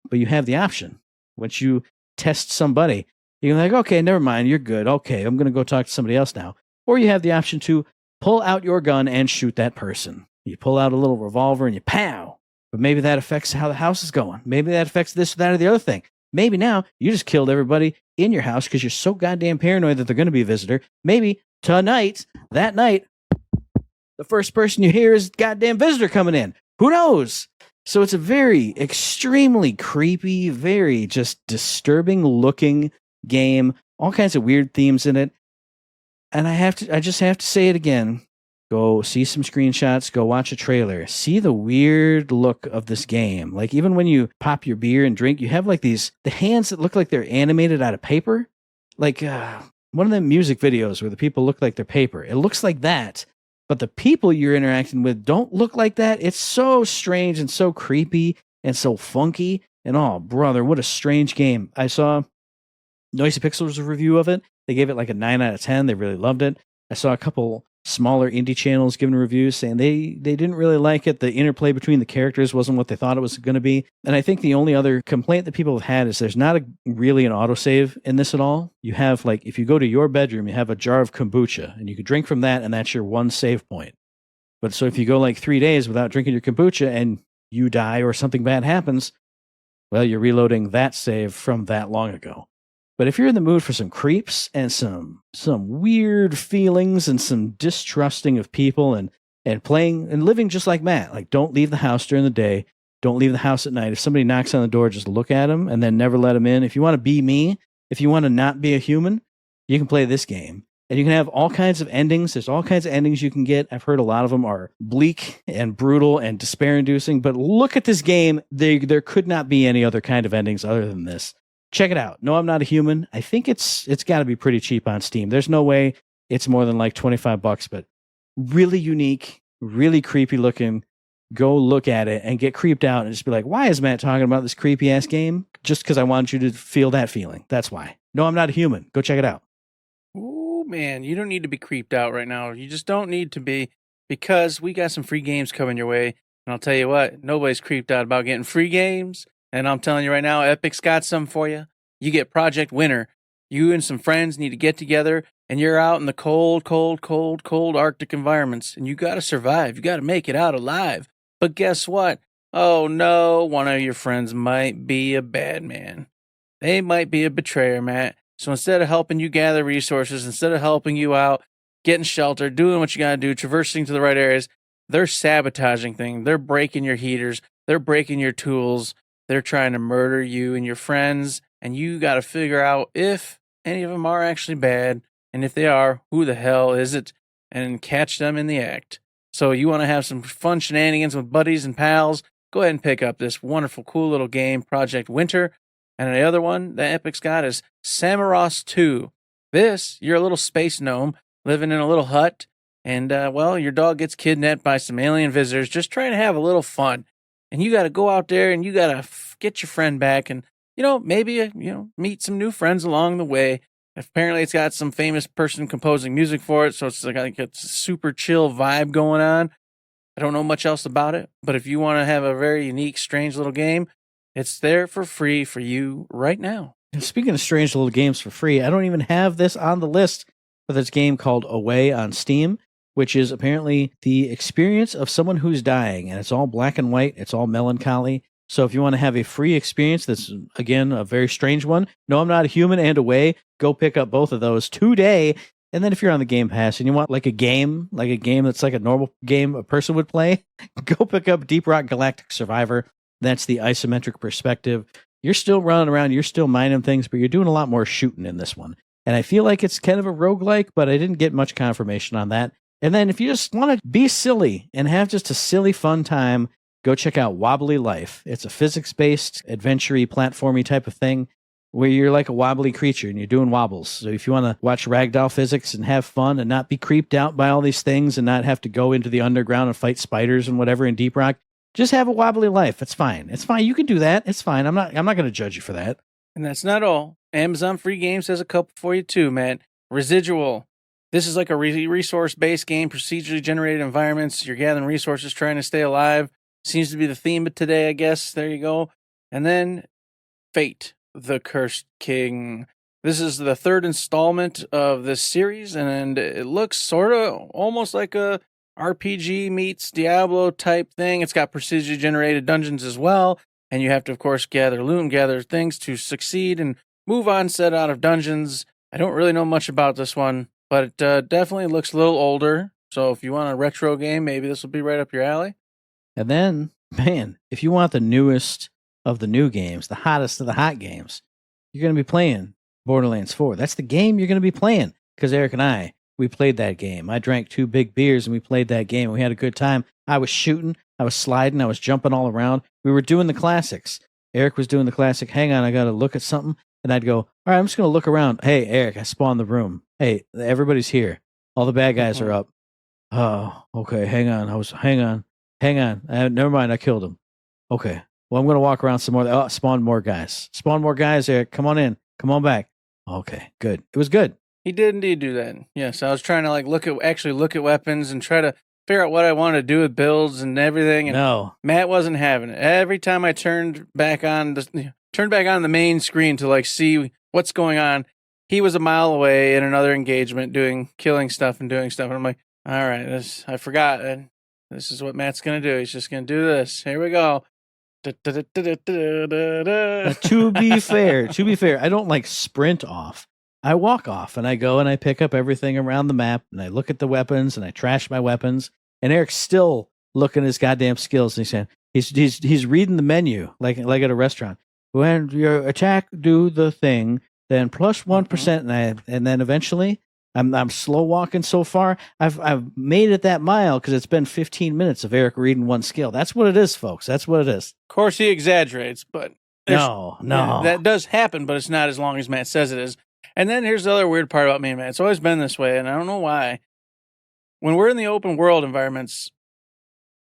But you have the option. Once you test somebody, You're like, okay, never mind, you're good. Okay, I'm going to go talk to somebody else now. Or you have the option to pull out your gun and shoot that person. You pull out a little revolver and you pow. But maybe that affects how the house is going. Maybe that affects this or that or the other thing. Maybe now you just killed everybody in your house because you're so goddamn paranoid that they're going to be a visitor. Maybe tonight, that night, the first person you hear is goddamn visitor coming in. Who knows? So it's a very extremely creepy, very just disturbing looking game. All kinds of weird themes in it. And I just have to say it again. Go see some screenshots, go watch a trailer. See the weird look of this game. Like even when you pop your beer and drink, you have like the hands that look like they're animated out of paper. Like one of the music videos where the people look like they're paper. It looks like that. But the people you're interacting with don't look like that. It's so strange and so creepy and so funky. And oh, brother, what a strange game. I saw Noisy Pixels' review of it. They gave it like a 9 out of 10. They really loved it. I saw a couple smaller indie channels giving reviews saying they didn't really like it. The interplay between the characters wasn't what they thought it was going to be. And I think the only other complaint that people have had is there's not really an autosave in this at all. You have like, if you go to your bedroom, you have a jar of kombucha and you could drink from that and that's your one save point. But so if you go like 3 days without drinking your kombucha and you die or something bad happens, well, you're reloading that save from that long ago. But if you're in the mood for some creeps and some weird feelings and some distrusting of people and playing and living just like Matt, like don't leave the house during the day, don't leave the house at night. If somebody knocks on the door, just look at them and then never let them in. If you want to be me, if you want to not be a human, you can play this game. And you can have all kinds of endings. There's all kinds of endings you can get. I've heard a lot of them are bleak and brutal and despair-inducing. But look at this game. There could not be any other kind of endings other than this. Check it out. No, I'm Not a Human. I think it's got to be pretty cheap on Steam. There's no way it's more than like $25, but really unique, really creepy looking. Go look at it and get creeped out and just be like, why is Matt talking about this creepy ass game? Just because I want you to feel that feeling. That's why. No, I'm Not a Human. Go check it out. Ooh, man, you don't need to be creeped out right now. You just don't need to be, because we got some free games coming your way. And I'll tell you what, nobody's creeped out about getting free games. And I'm telling you right now, Epic's got some for you. You get Project Winter. You and some friends need to get together, and you're out in the cold, cold, cold, cold Arctic environments, and you got to survive. You got to make it out alive. But guess what? Oh no, one of your friends might be a bad man. They might be a betrayer, Matt. So instead of helping you gather resources, instead of helping you out, getting shelter, doing what you got to do, traversing to the right areas, they're sabotaging things. They're breaking your heaters. They're breaking your tools. They're trying to murder you and your friends, and you got to figure out if any of them are actually bad, and if they are, who the hell is it, and catch them in the act. So you want to have some fun shenanigans with buddies and pals, go ahead and pick up this wonderful, cool little game, Project Winter. And the other one that Epic's got is Samaros 2. This, you're a little space gnome living in a little hut, and, well, your dog gets kidnapped by some alien visitors, just trying to have a little fun. And you got to go out there and you got to get your friend back and, maybe, meet some new friends along the way. Apparently it's got some famous person composing music for it. So it's like a super chill vibe going on. I don't know much else about it, but if you want to have a very unique, strange little game, it's there for free for you right now. And speaking of strange little games for free, I don't even have this on the list for this game called Away on Steam, which is apparently the experience of someone who's dying, and it's all black and white. It's all melancholy. So if you want to have a free experience, that's, again, a very strange one. No, I'm Not a Human and Away. Go pick up both of those today. And then if you're on the Game Pass and you want like a game that's like a normal game a person would play, go pick up Deep Rock Galactic Survivor. That's the isometric perspective. You're still running around, you're still mining things, but you're doing a lot more shooting in this one. And I feel like it's kind of a roguelike, but I didn't get much confirmation on that. And then if you just want to be silly and have just a silly, fun time, go check out Wobbly Life. It's a physics-based, adventure-y, platformy type of thing where you're like a wobbly creature and you're doing wobbles. So if you want to watch ragdoll physics and have fun and not be creeped out by all these things and not have to go into the underground and fight spiders and whatever in Deep Rock, just have a wobbly life. It's fine. It's fine. You can do that. It's fine. I'm not going to judge you for that. And that's not all. Amazon Free Games has a couple for you too, man. Residual. This is like a resource-based game, procedurally generated environments. You're gathering resources, trying to stay alive. Seems to be the theme of today, I guess. There you go. And then Fate, the Cursed King. This is the third installment of this series, and it looks sort of almost like a RPG meets Diablo type thing. It's got procedurally generated dungeons as well, and you have to, of course, gather loot and gather things to succeed and move on set out of dungeons. I don't really know much about this one, but it definitely looks a little older. So if you want a retro game, maybe this will be right up your alley. And then, man, if you want the newest of the new games, the hottest of the hot games, you're going to be playing Borderlands 4. That's the game you're going to be playing, because Eric and I, we played that game. I drank 2 big beers and we played that game. We had a good time. I was shooting, I was sliding, I was jumping all around. We were doing the classics. Eric was doing the classic, hang on, I got to look at something. And I'd go, all right, I'm just going to look around. Hey, Eric, I spawned the room. Hey, everybody's here. All the bad guys are up. Oh, okay, hang on. Hang on. Never mind, I killed him. Okay, well, I'm going to walk around some more. Oh, spawn more guys. Spawn more guys, Eric. Come on in. Come on back. Okay, good. It was good. He did indeed do that. Yes, I was trying to look at weapons and try to figure out what I wanted to do with builds and everything. And no, Matt wasn't having it. Every time I turned back on the main screen to see what's going on, he was a mile away in another engagement killing stuff and doing stuff. And I'm like, all right, I forgot. And this is what Matt's going to do. He's just going to do this. Here we go. To be fair, I don't sprint off. I walk off and I go and I pick up everything around the map and I look at the weapons and I trash my weapons. And Eric's still looking at his goddamn skills and he's reading the menu like at a restaurant. When your attack do the thing, then plus 1%, and then eventually I'm slow walking so far. I've made it that mile because it's been 15 minutes of Eric reading one skill. That's what it is, folks. That's what it is. Of course, he exaggerates, but no, that does happen, but it's not as long as Matt says it is. And then here's the other weird part about me and Matt. It's always been this way, and I don't know why. When we're in the open world environments,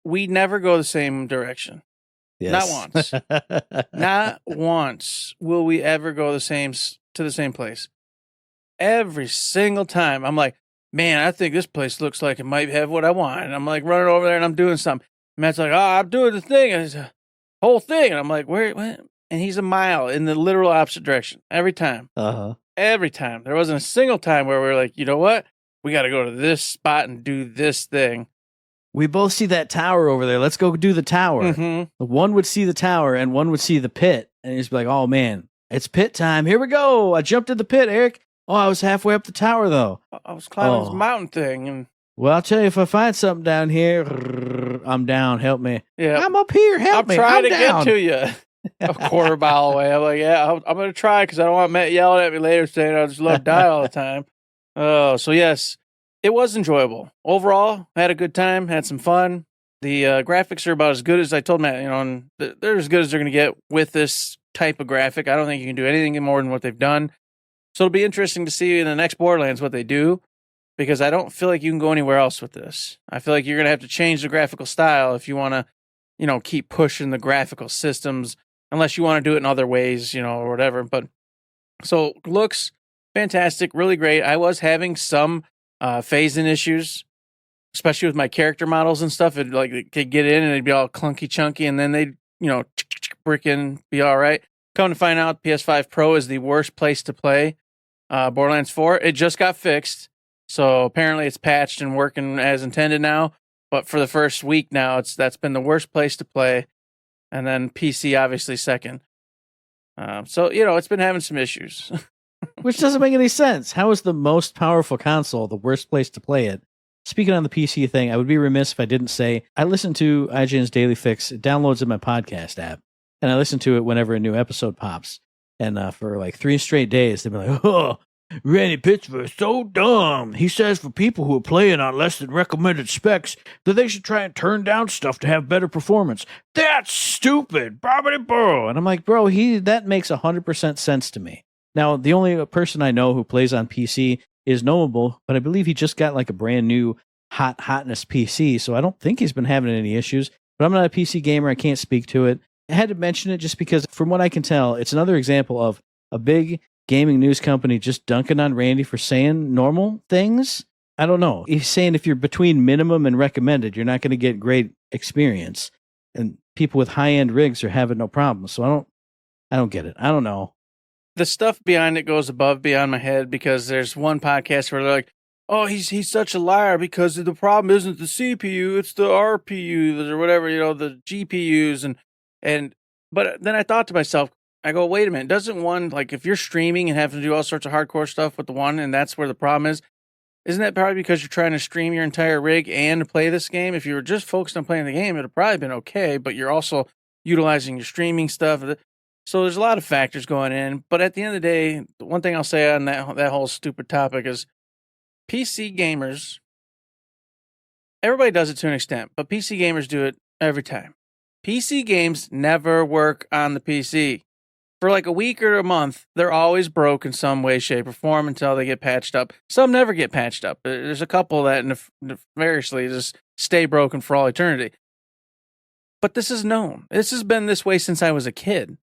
we never go the same direction. Yes. Not once. Not once will we ever go to the same place. Every single time, I'm like, man, I think this place looks like it might have what I want. And I'm running over there and I'm doing something. Matt's like, oh, I'm doing the thing. And it's a whole thing. And I'm like, where? What? And he's a mile in the literal opposite direction every time. Every time. There wasn't a single time where we were like, you know what? We got to go to this spot and do this thing. We both see that tower over there. Let's go do the tower. Mm-hmm. One would see the tower and one would see the pit. And he'd be like, oh, man, it's pit time. Here we go. I jumped in the pit, Eric. Oh, I was halfway up the tower, though. I was climbing this mountain thing. And well, I'll tell you, if I find something down here, I'm down. Help me. Yeah, I'm up here. Help me. I'm trying to down. get to you. A quarter mile away. I'm like, yeah, I'm going to try because I don't want Matt yelling at me later saying I just love die all the time. Oh, so yes, it was enjoyable. Overall, I had a good time, had some fun. The graphics are about as good as I told Matt, and they're as good as they're going to get with this type of graphic. I don't think you can do anything more than what they've done. So it'll be interesting to see in the next Borderlands what they do, because I don't feel like you can go anywhere else with this. I feel like you're going to have to change the graphical style if you want to, keep pushing the graphical systems, unless you want to do it in other ways, or whatever. But so looks fantastic, really great. I was having some phasing issues, especially with my character models and stuff. It could get in and it'd be all clunky chunky, and then they'd, brick in, be all right. Come to find out, PS5 Pro is the worst place to play Borderlands 4. It just got fixed, so apparently it's patched and working as intended now. But for the first week now, that's been the worst place to play. And then PC obviously second. So it's been having some issues. Which doesn't make any sense. How is the most powerful console the worst place to play it? Speaking on the PC thing, I would be remiss if I didn't say I listen to IGN's Daily Fix. It downloads in my podcast app, and I listen to it whenever a new episode pops. And for 3 straight days, they've been like, "Oh, Randy Pittsburgh is so dumb. He says for people who are playing on less than recommended specs that they should try and turn down stuff to have better performance. That's stupid, bro." And I'm like, bro, that makes 100% sense to me. Now, the only person I know who plays on PC is Knowable, but I believe he just got a brand new hotness PC, so I don't think he's been having any issues. But I'm not a PC gamer. I can't speak to it. I had to mention it just because, from what I can tell, it's another example of a big gaming news company just dunking on Randy for saying normal things. I don't know. He's saying if you're between minimum and recommended, you're not going to get great experience. And people with high-end rigs are having no problems. So I don't get it. I don't know. the stuff behind it goes above beyond my head because there's one podcast where they're like, oh, he's such a liar because the problem isn't the CPU, it's the RPUs or whatever, the GPUs but then I thought to myself, I go, wait a minute, doesn't one, like if you're streaming and having to do all sorts of hardcore stuff with the one and that's where the problem is, isn't that probably because you're trying to stream your entire rig and play this game? If you were just focused on playing the game, it'd have probably been okay, but you're also utilizing your streaming stuff. So there's a lot of factors going in, but at the end of the day, the one thing I'll say on that whole stupid topic is PC gamers, everybody does it to an extent, but PC gamers do it every time. PC games never work on the PC. For like a week or a month, they're always broke in some way, shape, or form until they get patched up. Some never get patched up. There's a couple that nefariously just stay broken for all eternity. But this is known. This has been this way since I was a kid.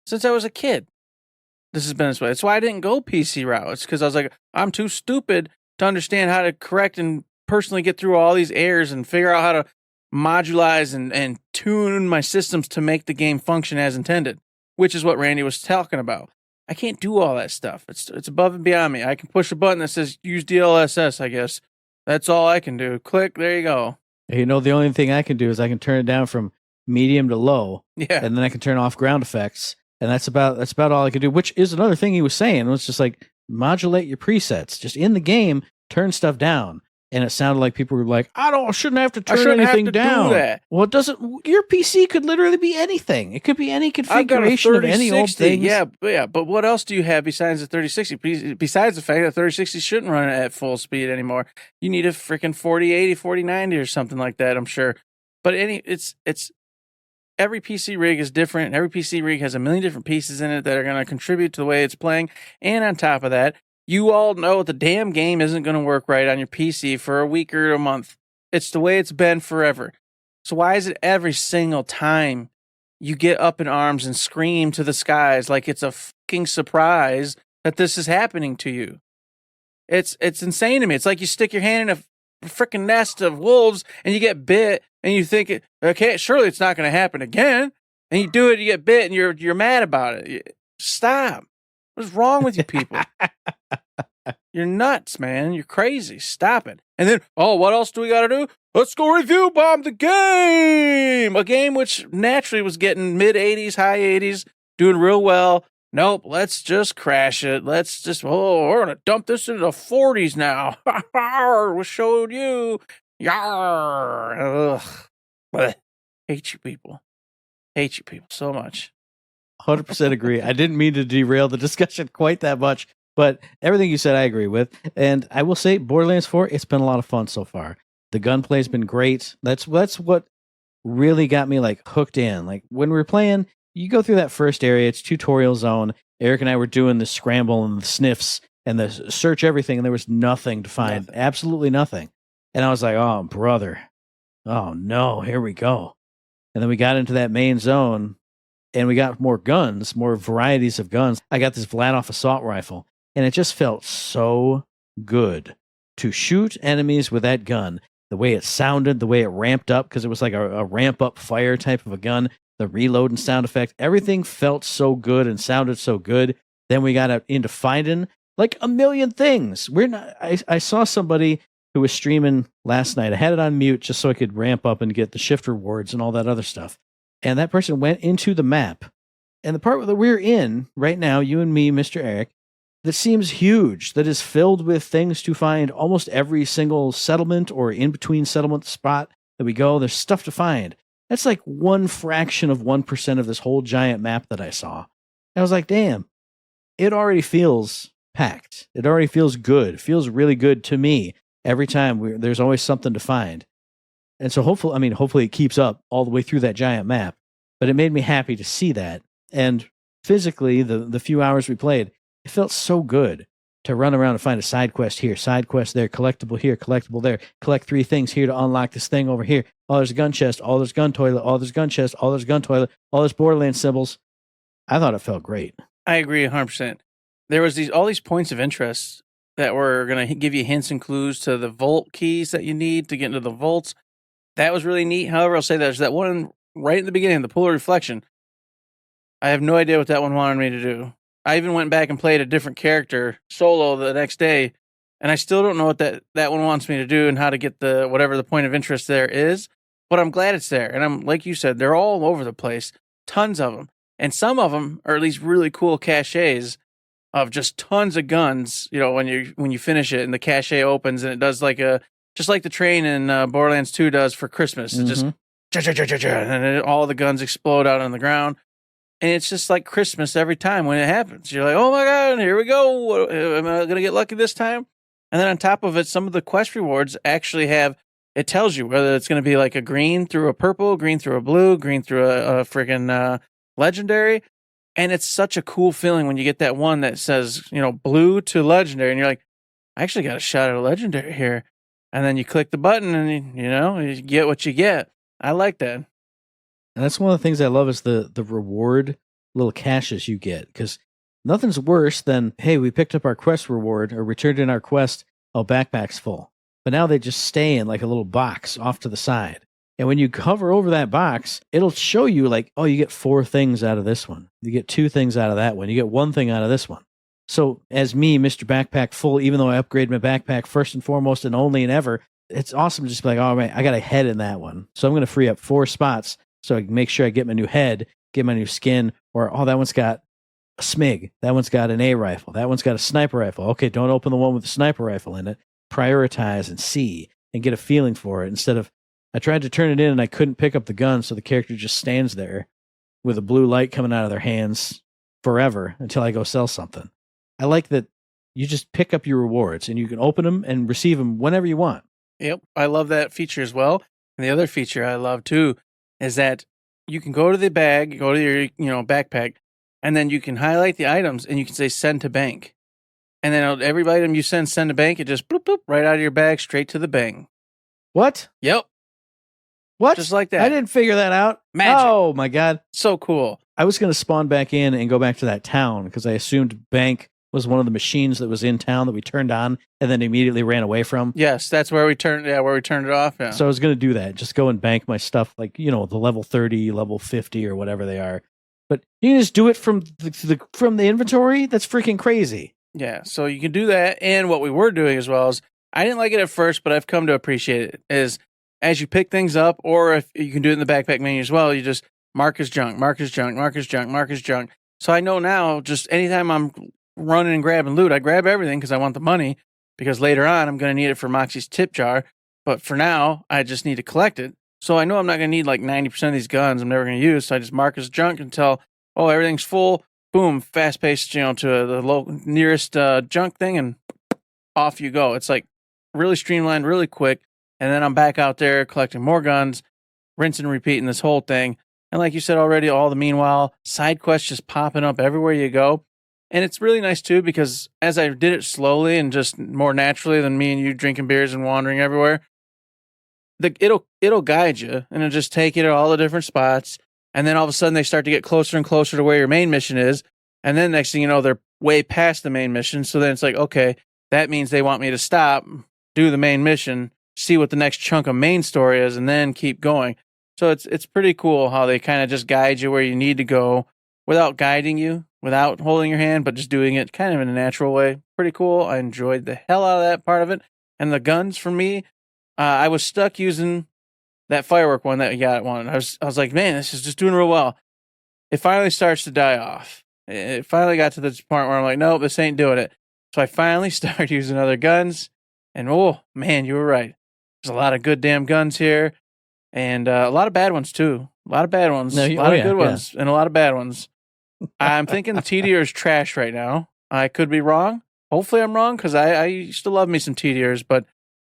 This has been this way. That's why I didn't go PC route. It's because I was like, I'm too stupid to understand how to correct and personally get through all these errors and figure out how to modulize and tune my systems to make the game function as intended, which is what Randy was talking about. I can't do all that stuff. It's above and beyond me. I can push a button that says use DLSS, I guess. That's all I can do. Click, there you go. The only thing I can do is I can turn it down from medium to low. Yeah. And then I can turn off ground effects. And that's about all I can do, which is another thing he was saying. It was just like modulate your presets. Just in the game, turn stuff down. And it sounded like people were like, I shouldn't have to turn anything down. Do that. Well, it doesn't. Your PC could literally be anything. It could be any configuration of any old thing. Yeah. But what else do you have besides the 3060? Besides the fact that 3060 shouldn't run at full speed anymore, you need a freaking 4080, 4090 or something like that. I'm sure. But it's every PC rig is different. And every PC rig has a million different pieces in it that are going to contribute to the way it's playing. And on top of that, you all know the damn game isn't going to work right on your PC for a week or a month. It's the way it's been forever. So why is it every single time you get up in arms and scream to the skies like it's a fucking surprise that this is happening to you? It's insane to me. It's like you stick your hand in a freaking nest of wolves and you get bit and you think, okay, surely it's not going to happen again. And you do it, you get bit and you're mad about it. Stop. What's wrong with you people? You're nuts, man. You're crazy. Stop it. And then, what else do we got to do? Let's go review bomb the game. A game which naturally was getting mid 80s, high 80s, doing real well. Nope, let's just crash it. We're going to dump this into the 40s now. We'll show you. Yarr. Ugh. Blech. Hate you people so much. 100% agree. I didn't mean to derail the discussion quite that much, but everything you said, I agree with. And I will say, Borderlands 4, it's been a lot of fun so far. The gunplay's been great. That's what really got me like hooked in. Like when we were playing, you go through that first area, it's tutorial zone. Eric and I were doing the scramble and the sniffs and the search everything, and there was nothing to find. Absolutely nothing. And I was like, oh, brother. Oh, no, here we go. And then we got into that main zone, and we got more guns, more varieties of guns. I got this Vladoff assault rifle, and it just felt so good to shoot enemies with that gun. The way it sounded, the way it ramped up, because it was like a ramp-up fire type of a gun, the reload and sound effect, everything felt so good and sounded so good. Then we got into finding like a million things. I saw somebody who was streaming last night. I had it on mute just so I could ramp up and get the shift rewards and all that other stuff. And that person went into the map. And the part that we're in right now, you and me, Mr. Eric, that seems huge, that is filled with things to find almost every single settlement or in between settlement spot that we go. There's stuff to find. That's like 1% of 1% of this whole giant map that I saw. I was like, damn, it already feels packed. It already feels good. It feels really good to me every time. There's always something to find. And so hopefully it keeps up all the way through that giant map. But it made me happy to see that. And physically, the few hours we played, it felt so good to run around and find a side quest here, side quest there, collectible here, collectible there, collect 3 things here to unlock this thing over here. Oh, there's a gun chest. Oh, there's gun toilet. Oh, there's gun chest. Oh, there's gun toilet. Oh, there's Borderlands symbols. I thought it felt great. I agree 100%. There was all these points of interest that were going to give you hints and clues to the vault keys that you need to get into the vaults. That was really neat. However, I'll say there's that one right in the beginning, the pool of reflection. I have no idea what that one wanted me to do. I even went back and played a different character solo the next day, and I still don't know what that one wants me to do and how to get the whatever the point of interest there is. But I'm glad it's there, and I'm like you said, they're all over the place, tons of them, and some of them are at least really cool caches of just tons of guns. You know, when you finish it and the cache opens and it does just like the train in Borderlands 2 does for Christmas. It just and all the guns explode out on the ground. And it's just like Christmas every time when it happens. You're like, oh my God, here we go. Am I going to get lucky this time? And then on top of it, some of the quest rewards actually it tells you whether it's going to be like a green through a purple, green through a blue, green through a friggin' legendary. And it's such a cool feeling when you get that one that says, blue to legendary. And you're like, I actually got a shot at a legendary here. And then you click the button and, you get what you get. I like that. And that's one of the things I love is the reward little caches you get, because nothing's worse than, hey, we picked up our quest reward or returned in our quest. Oh, backpack's full. But now they just stay in like a little box off to the side. And when you hover over that box, it'll show you like, oh, you get 4 things out of this one. You get 2 things out of that one. You get 1 thing out of this one. So as me, Mr. Backpack Full, even though I upgrade my backpack first and foremost and only and ever, it's awesome to just be like, oh, man, I got a head in that one. So I'm going to free up 4 spots so I can make sure I get my new head, get my new skin, or, oh, that one's got a SMIG. That one's got an A rifle. That one's got a sniper rifle. Okay, don't open the one with the sniper rifle in it. Prioritize and see and get a feeling for it instead of, I tried to turn it in and I couldn't pick up the gun, so the character just stands there with a blue light coming out of their hands forever until I go sell something. I like that you just pick up your rewards and you can open them and receive them whenever you want. Yep, I love that feature as well. And the other feature I love too is that you can go to the bag, go to your backpack, and then you can highlight the items and you can say send to bank. And then every item you send to bank, it just bloop, bloop, right out of your bag, straight to the bank. What? Yep. What? Just like that. I didn't figure that out. Magic. Oh my God. So cool. I was going to spawn back in and go back to that town because I assumed bank was one of the machines that was in town that we turned on and then immediately ran away from. Yes, that's where we turned it off. Yeah. So I was going to do that. Just go and bank my stuff like, the level 30, level 50 or whatever they are. But you can just do it from the inventory? That's freaking crazy. Yeah, so you can do that. And what we were doing as well is, I didn't like it at first, but I've come to appreciate it, is as you pick things up, or if you can do it in the backpack menu as well, you just mark as junk, mark as junk, mark as junk, mark as junk. So I know now, just anytime I'm running and grabbing loot, I grab everything because I want the money, because later on I'm going to need it for Moxie's tip jar. But for now, I just need to collect it. So I know I'm not going to need like 90% of these guns I'm never going to use. So I just mark as junk until, everything's full. Boom, fast paced, to the nearest junk thing, and off you go. It's like really streamlined, really quick. And then I'm back out there collecting more guns, rinse and repeating this whole thing. And like you said already, all the meanwhile, side quests just popping up everywhere you go. And it's really nice too, because as I did it slowly and just more naturally than me and you drinking beers and wandering everywhere, it'll guide you and it'll just take you to all the different spots. And then all of a sudden they start to get closer and closer to where your main mission is. And then next thing you know, they're way past the main mission. So then it's like, okay, that means they want me to stop, do the main mission, see what the next chunk of main story is, and then keep going. So it's pretty cool how they kind of just guide you where you need to go without guiding you, without holding your hand, but just doing it kind of in a natural way. Pretty cool. I enjoyed the hell out of that part of it. And the guns for me, I was stuck using that firework one that we got at one. I was like, man, this is just doing real well. It finally starts to die off. It finally got to the point where I'm like, nope, this ain't doing it. So I finally started using other guns. And oh, man, you were right. There's a lot of good damn guns here. And a lot of bad ones, too. A lot of bad ones. A lot of good ones and a lot of bad ones. I'm thinking the TDR is trash right now. I could be wrong. Hopefully I'm wrong, because I used to love me some TDRs, but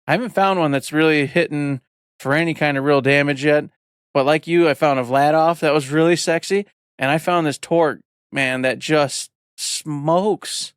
I haven't found one that's really hitting for any kind of real damage yet. But like you, I found a Vladoff that was really sexy, and I found this Torque, man, that just smokes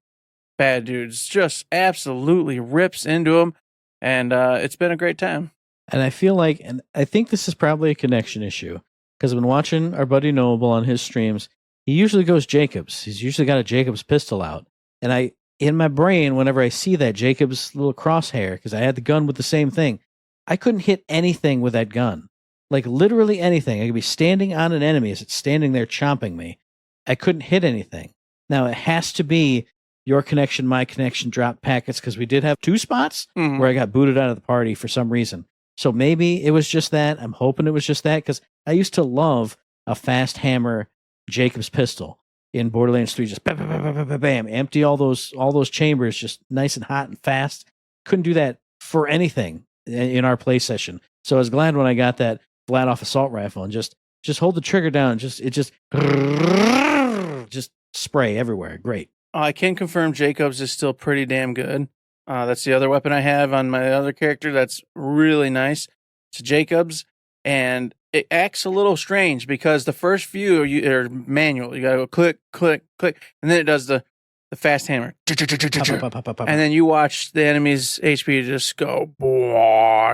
bad dudes. Just absolutely rips into them, and it's been a great time. And I feel like, and I think this is probably a connection issue, because I've been watching our buddy Noble on his streams. He usually goes Jacobs. He's usually got a Jacobs pistol out. And in my brain, whenever I see that Jacobs little crosshair, because I had the gun with the same thing, I couldn't hit anything with that gun. Like literally anything. I could be standing on an enemy as it's standing there chomping me. I couldn't hit anything. Now, it has to be your connection, my connection drop packets, because we did have 2 spots Mhm. where I got booted out of the party for some reason. So maybe it was just that. I'm hoping it was just that, because I used to love a fast hammer Jacob's pistol in Borderlands 3. Just bam, bam, bam, bam, bam, bam, empty all those chambers, just nice and hot and fast. Couldn't do that for anything in our play session. So I was glad when I got that flat off assault rifle and just hold the trigger down and just spray everywhere. Great. I can confirm Jacobs is still pretty damn good. That's the other weapon I have on my other character. That's really nice. It's Jacobs, and it acts a little strange because the first few are manual. You gotta go click, click, click, and then it does the fast hammer. And then you watch the enemy's HP just go,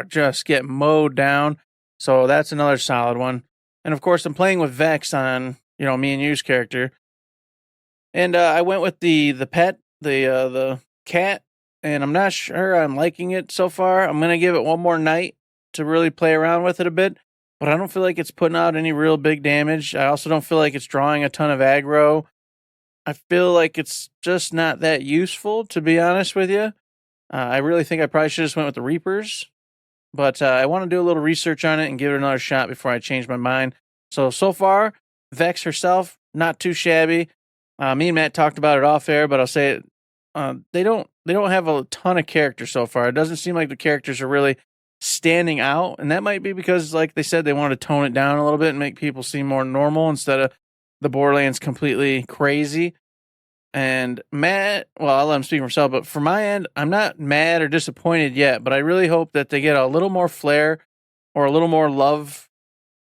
just get mowed down. So that's another solid one. And of course, I'm playing with Vex on, me and you's character. And I went with the pet, the cat, and I'm not sure I'm liking it so far. I'm gonna give it one more night to really play around with it a bit, but I don't feel like it's putting out any real big damage. I also don't feel like it's drawing a ton of aggro. I feel like it's just not that useful, to be honest with you. I really think I probably should have just went with the Reapers, but I want to do a little research on it and give it another shot before I change my mind. So far, Vex herself, not too shabby. Me and Matt talked about it off air, but I'll say it. They don't have a ton of characters so far. It doesn't seem like the characters are really standing out, and that might be because, like they said, they wanted to tone it down a little bit and make people seem more normal instead of the Borderlands completely crazy. And Matt, well, I'll let him speak for himself, but for my end, I'm not mad or disappointed yet, but I really hope that they get a little more flair or a little more love,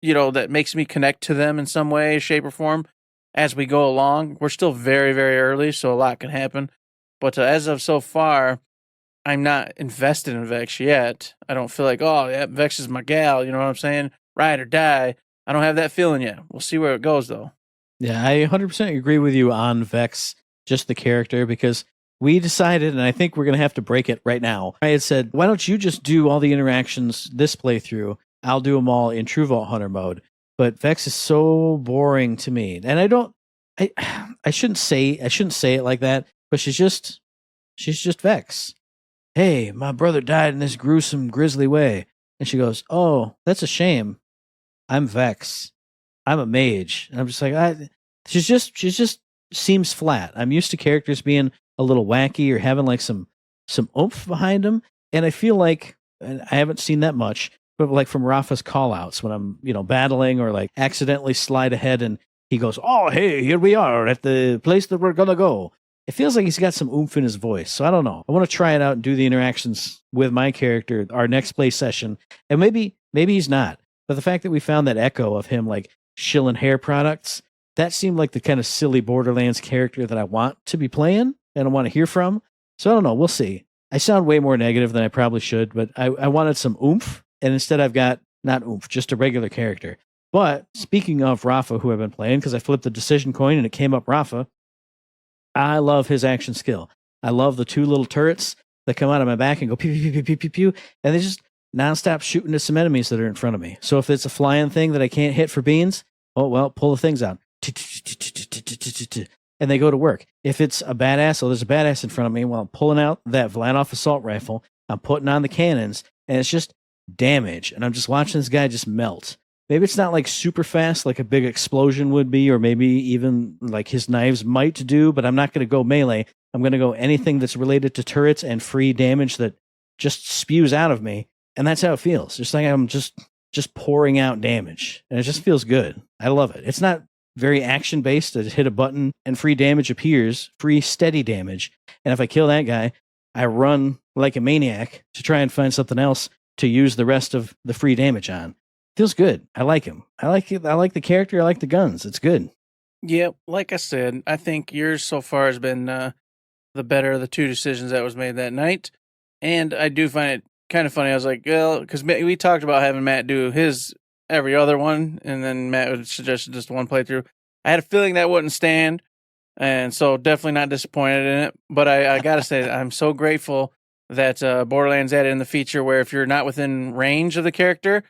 that makes me connect to them in some way, shape, or form as we go along. We're still very, very early, so a lot can happen. But as of so far, I'm not invested in Vex yet. I don't feel like, oh, yeah, Vex is my gal, you know what I'm saying? Ride or die. I don't have that feeling yet. We'll see where it goes, though. Yeah, I 100% agree with you on Vex, just the character, because we decided, and I think we're going to have to break it right now. I had said, why don't you just do all the interactions this playthrough? I'll do them all in True Vault Hunter mode. But Vex is so boring to me. And I shouldn't say it like that, but she's just Vex. Hey, my brother died in this gruesome, grisly way. And she goes, oh, that's a shame. I'm Vex. I'm a mage. And I'm just like, she's just seems flat. I'm used to characters being a little wacky or having like some oomph behind them. And I feel like, and I haven't seen that much, but like from Rafa's callouts when I'm, battling or like accidentally slide ahead and he goes, oh, hey, here we are at the place that we're going to go. It feels like he's got some oomph in his voice. So I don't know. I want to try it out and do the interactions with my character, our next play session. And maybe he's not. But the fact that we found that echo of him like shilling hair products, that seemed like the kind of silly Borderlands character that I want to be playing and I want to hear from. So I don't know. We'll see. I sound way more negative than I probably should, but I wanted some oomph. And instead I've got not oomph, just a regular character. But speaking of Rafa, who I've been playing, because I flipped the decision coin and it came up Rafa, I love his action skill. I love the 2 little turrets that come out of my back and go pew, pew, pew, pew, pew, pew, and they just nonstop shooting at some enemies that are in front of me. So if it's a flying thing that I can't hit for beans, oh, well, pull the things out. And they go to work. If it's a badass, there's a badass in front of me, well, I'm pulling out that Vladoff assault rifle, I'm putting on the cannons, and it's just damage. And I'm just watching this guy just melt. Maybe it's not like super fast like a big explosion would be, or maybe even like his knives might do, but I'm not going to go melee. I'm going to go anything that's related to turrets and free damage that just spews out of me. And that's how it feels. Just like I'm just pouring out damage. And it just feels good. I love it. It's not very action based. I just hit a button and free damage appears, free steady damage. And if I kill that guy, I run like a maniac to try and find something else to use the rest of the free damage on. Feels good. I like him. I like it. I like the character. I like the guns. It's good. Yeah, like I said, I think yours so far has been the better of the 2 decisions that was made that night. And I do find it kind of funny. I was like, well, because we talked about having Matt do his every other one, and then Matt would suggest just one playthrough. I had a feeling that wouldn't stand, and so definitely not disappointed in it. But I got to say, I'm so grateful that Borderlands added in the feature where if you're not within range of the character,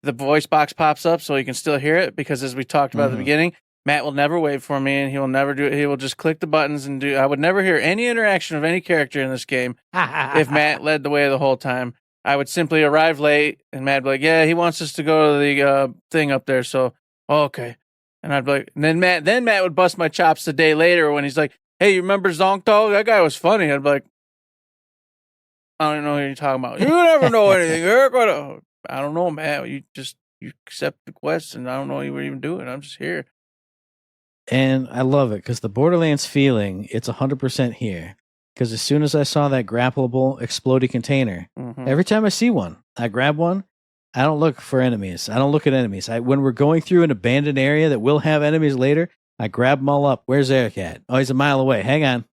the voice box pops up so you can still hear it, because as we talked about at the beginning, Matt will never wait for me, and he will never do it. He will just click the buttons and do. I would never hear any interaction of any character in this game if Matt led the way the whole time. I would simply arrive late, and Matt would be like, "Yeah, he wants us to go to the thing up there." So, okay, and I'd be like, and then Matt would bust my chops a day later when he's like, "Hey, you remember Zonkdog? That guy was funny." I'd be like, "I don't know what you're talking about. You never know anything, Eric. I don't know, Matt. You accept the quest, and I don't know what you were even doing. I'm just here." And I love it because the Borderlands feeling, it's 100% here. Because as soon as I saw that grappleable explodey container, every time I see one, I grab one. I don't look for enemies. I don't look at enemies. When we're going through an abandoned area that will have enemies later, I grab them all up. Where's Eric at? Oh, he's a mile away. Hang on.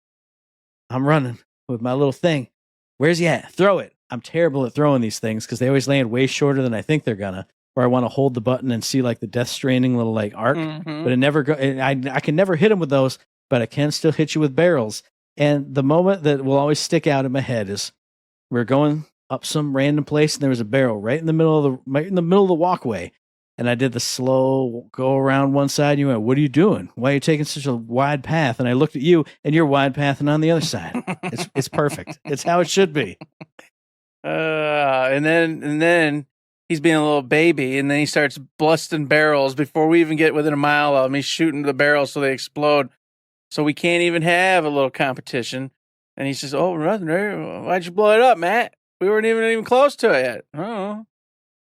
I'm running with my little thing. Where's he at? Throw it. I'm terrible at throwing these things because they always land way shorter than I think they're gonna. Or I want to hold the button and see like the Death Stranding little like arc, but it never go. I can never hit him with those, but I can still hit you with barrels. And the moment that will always stick out in my head is we're going up some random place and there was a barrel right in the middle of the walkway, and I did the slow go around one side. And you went, "What are you doing? Why are you taking such a wide path?" And I looked at you, and you're wide pathing on the other side. It's perfect. It's how it should be. And then he's being a little baby, and then he starts busting barrels before we even get within a mile of him. He's shooting the barrels so they explode. So we can't even have a little competition. And he says, "Oh, nothing there. Why'd you blow it up, Matt? We weren't even close to it yet." Oh.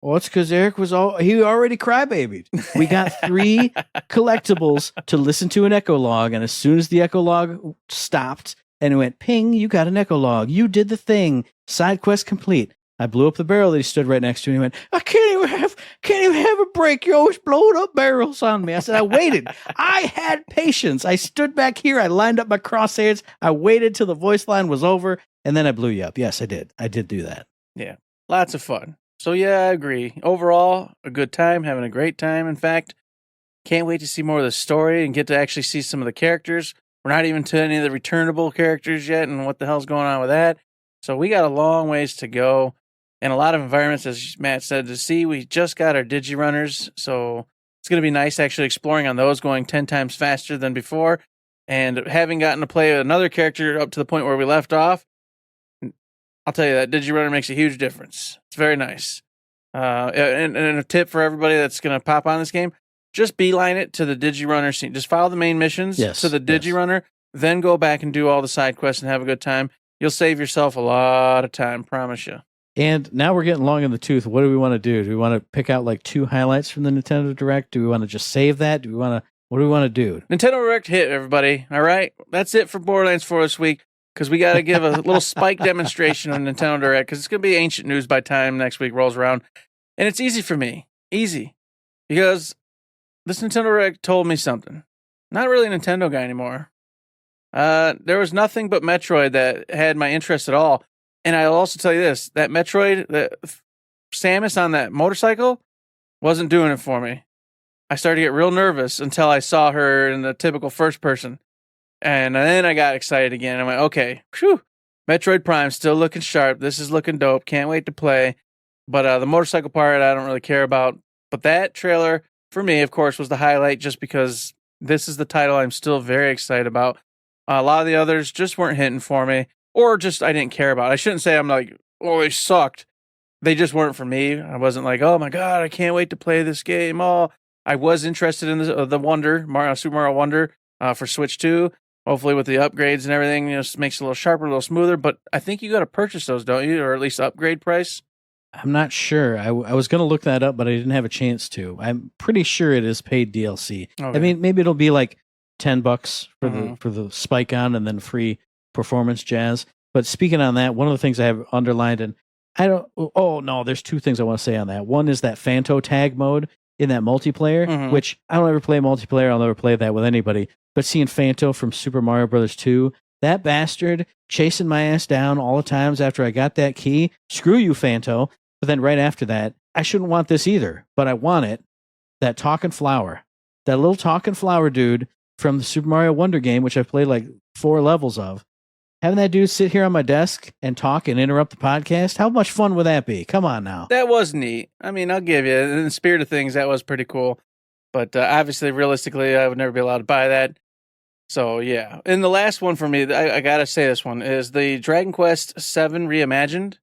Well, it's because Eric he already crybabied. We got 3 collectibles to listen to an echo log, and as soon as the echo log stopped and it went, "Ping, you got an echo log. You did the thing. Side quest complete." I blew up the barrel that he stood right next to, and he went, "I can't even have a break. You're always blowing up barrels on me." I said, "I waited. I had patience. I stood back here. I lined up my crosshairs. I waited till the voice line was over, and then I blew you up." Yes, I did. I did do that. Yeah, lots of fun. So yeah, I agree. Overall, a good time, having a great time. In fact, can't wait to see more of the story and get to actually see some of the characters. We're not even to any of the returnable characters yet, and what the hell's going on with that. So we got a long ways to go. And a lot of environments, as Matt said, to see. We just got our Digirunners, so it's going to be nice actually exploring on those, going 10 times faster than before. And having gotten to play another character up to the point where we left off, I'll tell you that Digirunner makes a huge difference. It's very nice. And a tip for everybody that's going to pop on this game, just beeline it to the Digirunner scene. Just follow the main missions to the Digirunner, then go back and do all the side quests and have a good time. You'll save yourself a lot of time, promise you. And now we're getting long in the tooth. What do we want to do? Do we want to pick out like 2 highlights from the Nintendo Direct? Do we want to just save that? What do we want to do? Nintendo Direct hit, everybody. All right? That's it for Borderlands 4 this week, because we got to give a little spike demonstration on Nintendo Direct, because it's going to be ancient news by time next week rolls around. And it's easy for me. Easy. Because this Nintendo Direct told me something. Not really a Nintendo guy anymore. There was nothing but Metroid that had my interest at all. And I'll also tell you this, that Metroid, that Samus on that motorcycle wasn't doing it for me. I started to get real nervous until I saw her in the typical first person. And then I got excited again. I went, okay, whew, Metroid Prime still looking sharp. This is looking dope. Can't wait to play. But the motorcycle part, I don't really care about. But that trailer, for me, of course, was the highlight just because this is the title I'm still very excited about. A lot of the others just weren't hitting for me. Or just I didn't care about it. I shouldn't say I'm like, oh, they sucked. They just weren't for me. I wasn't like, oh my God, I can't wait to play this game. Oh, I was interested in the Wonder, Super Mario Wonder for Switch 2. Hopefully with the upgrades and everything, it makes it a little sharper, a little smoother. But I think you got to purchase those, don't you? Or at least upgrade price. I'm not sure. I was going to look that up, but I didn't have a chance to. I'm pretty sure it is paid DLC. Okay. I mean, maybe it'll be like $10 for the spike on and then free performance jazz. But speaking on that, one of the things I have underlined, and there's 2 things I want to say on that. One is that Phanto tag mode in that multiplayer, which I don't ever play multiplayer. I'll never play that with anybody. But seeing Phanto from Super Mario Brothers 2, that bastard chasing my ass down all the times after I got that key. Screw you, Phanto. But then right after that, I shouldn't want this either, but I want it. That talking flower, that little talking flower dude from the Super Mario Wonder game, which I've played like 4 levels of. Having that dude sit here on my desk and talk and interrupt the podcast, how much fun would that be? Come on now. That was neat. I mean, I'll give you, in the spirit of things, that was pretty cool. But obviously, realistically, I would never be allowed to buy that. So, yeah. And the last one for me, I got to say this one, is the Dragon Quest VII Reimagined.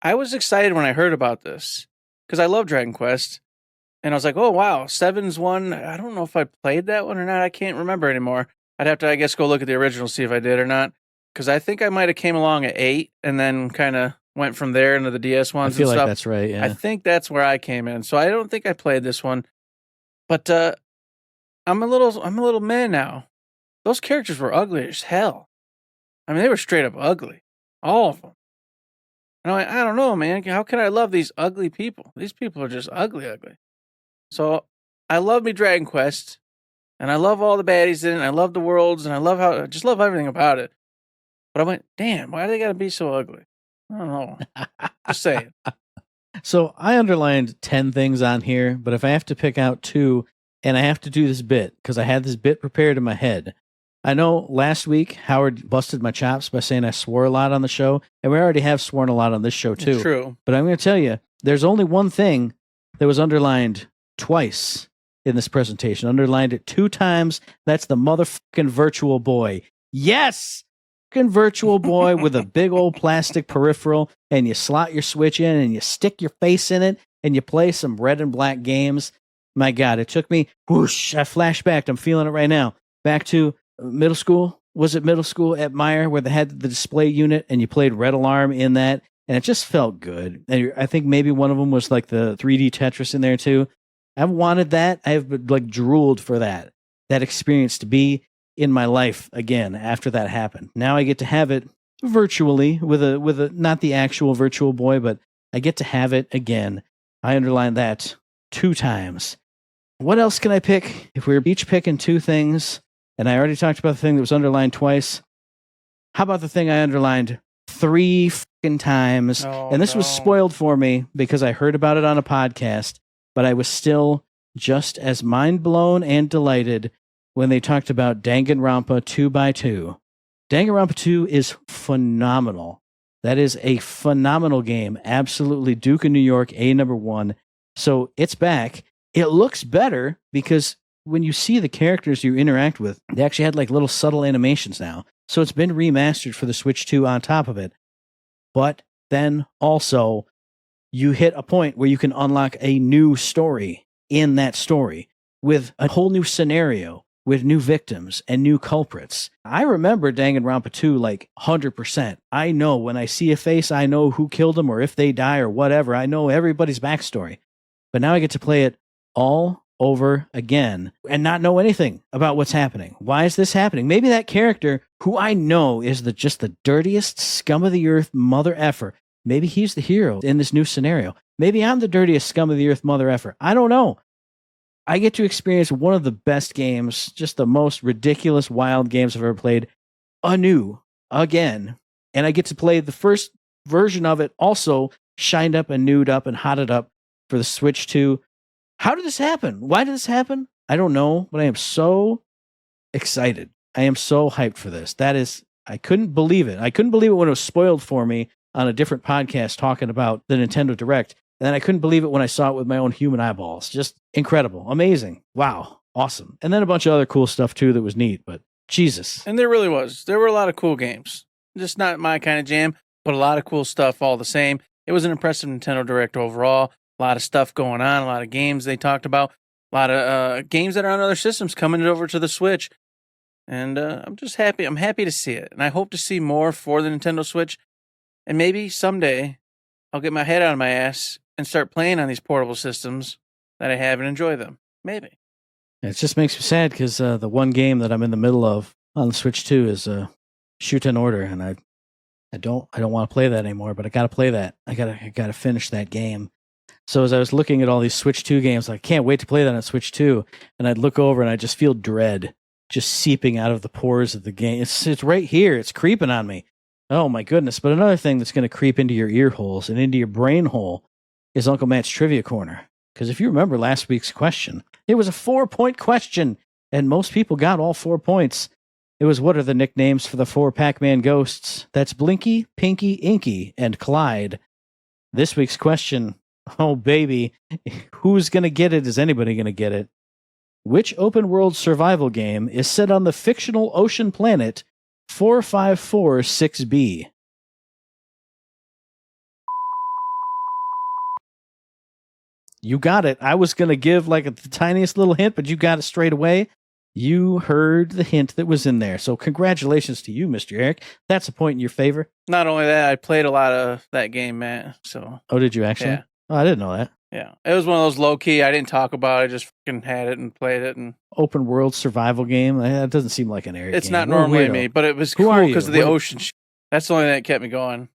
I was excited when I heard about this because I love Dragon Quest. And I was like, oh, wow, 7's one. I don't know if I played that one or not. I can't remember anymore. I'd have to, I guess, go look at the original, see if I did or not. Because I think I might have came along at 8 and then kind of went from there into the DS ones I feel and like stuff. that's right, yeah. I think that's where I came in. So I don't think I played this one. But I'm a little meh now. Those characters were ugly as hell. I mean, they were straight up ugly. All of them. And I don't know, man. How can I love these ugly people? These people are just ugly. So I love me Dragon Quest. And I love all the baddies in it. And I love the worlds. And I just love everything about it. But I went, damn, why do they got to be so ugly? I don't know. Just saying. So I underlined 10 things on here, but if I have to pick out 2, and I have to do this bit, because I had this bit prepared in my head. I know last week Howard busted my chops by saying I swore a lot on the show, and we already have sworn a lot on this show too. True. But I'm going to tell you, there's only one thing that was underlined twice in this presentation. Underlined it 2 times. That's the motherfucking Virtual Boy. Yes! Fucking Virtual Boy with a big old plastic peripheral, and you slot your Switch in, and you stick your face in it, and you play some red and black games. My God, it took me, whoosh, I flashed back. I'm feeling it right now. Back to middle school. Was it middle school at Meyer where they had the display unit and you played Red Alarm in that? And it just felt good. And I think maybe one of them was like the 3D Tetris in there too. I've wanted that. I've like drooled for that experience to be in my life again after that happened. Now I get to have it virtually with a not the actual Virtual Boy, but I get to have it again. I underlined that 2 times. What else can I pick? If we're each picking 2 things, and I already talked about the thing that was underlined twice, how about the thing I underlined 3 fucking times? And this was spoiled for me because I heard about it on a podcast, but I was still just as mind blown and delighted when they talked about Danganronpa 2x2. Danganronpa 2 is phenomenal. That is a phenomenal game. Absolutely Duke of New York, #1. So it's back. It looks better because when you see the characters you interact with, they actually had like little subtle animations now. So it's been remastered for the Switch 2 on top of it. But then also, you hit a point where you can unlock a new story in that story with a whole new scenario, with new victims and new culprits. I remember Danganronpa 2 like 100%. I know when I see a face, I know who killed them or if they die or whatever. I know everybody's backstory. But now I get to play it all over again and not know anything about what's happening. Why is this happening? Maybe that character, who I know is just the dirtiest scum of the earth mother effer, maybe he's the hero in this new scenario. Maybe I'm the dirtiest scum of the earth mother effer. I don't know. I get to experience one of the best games, just the most ridiculous, wild games I've ever played, anew, again. And I get to play the first version of it also shined up and newed up and hotted up for the Switch 2. How did this happen? Why did this happen? I don't know, but I am so excited. I am so hyped for this. I couldn't believe it. I couldn't believe it when it was spoiled for me on a different podcast talking about the Nintendo Direct. And then I couldn't believe it when I saw it with my own human eyeballs. Just incredible. Amazing. Wow. Awesome. And then a bunch of other cool stuff too that was neat, but Jesus. And there really was. There were a lot of cool games. Just not my kind of jam, but a lot of cool stuff all the same. It was an impressive Nintendo Direct overall. A lot of stuff going on, a lot of games they talked about, a lot of games that are on other systems coming over to the Switch. And I'm just happy. I'm happy to see it. And I hope to see more for the Nintendo Switch. And maybe someday I'll get my head out of my ass and start playing on these portable systems that I have and enjoy them. Maybe. It just makes me sad because the one game that I'm in the middle of on the Switch 2 is Shoot in Order, and I don't want to play that anymore, but I got to play that. I got to finish that game. So as I was looking at all these Switch 2 games, I can't wait to play that on Switch 2. And I'd look over and I just feel dread just seeping out of the pores of the game. It's right here. It's creeping on me. Oh my goodness. But another thing that's going to creep into your ear holes and into your brain hole is Uncle Matt's Trivia Corner. Because if you remember last week's question, it was a 4-point question. And most people got all 4 points. It was, what are the nicknames for the 4 Pac-Man ghosts? That's Blinky, Pinky, Inky, and Clyde. This week's question, oh baby, who's going to get it? Is anybody going to get it? Which open world survival game is set on the fictional ocean planet 4546b? You got it. I was going to give like the tiniest little hint, but you got it straight away. You heard the hint that was in there. So congratulations to you, Mr. Eric. That's a point in your favor. Not only that, I played a lot of that game, Matt. So. Oh, did you actually? Yeah. Oh, I didn't know that. Yeah. It was one of those low key. I didn't talk about it. I just fucking had it and played it. And open world survival game. That doesn't seem like an Eric. It's game. not What a normally weirdo. me, but it was Who cool are you? because of the What- ocean. That's the only thing that kept me going.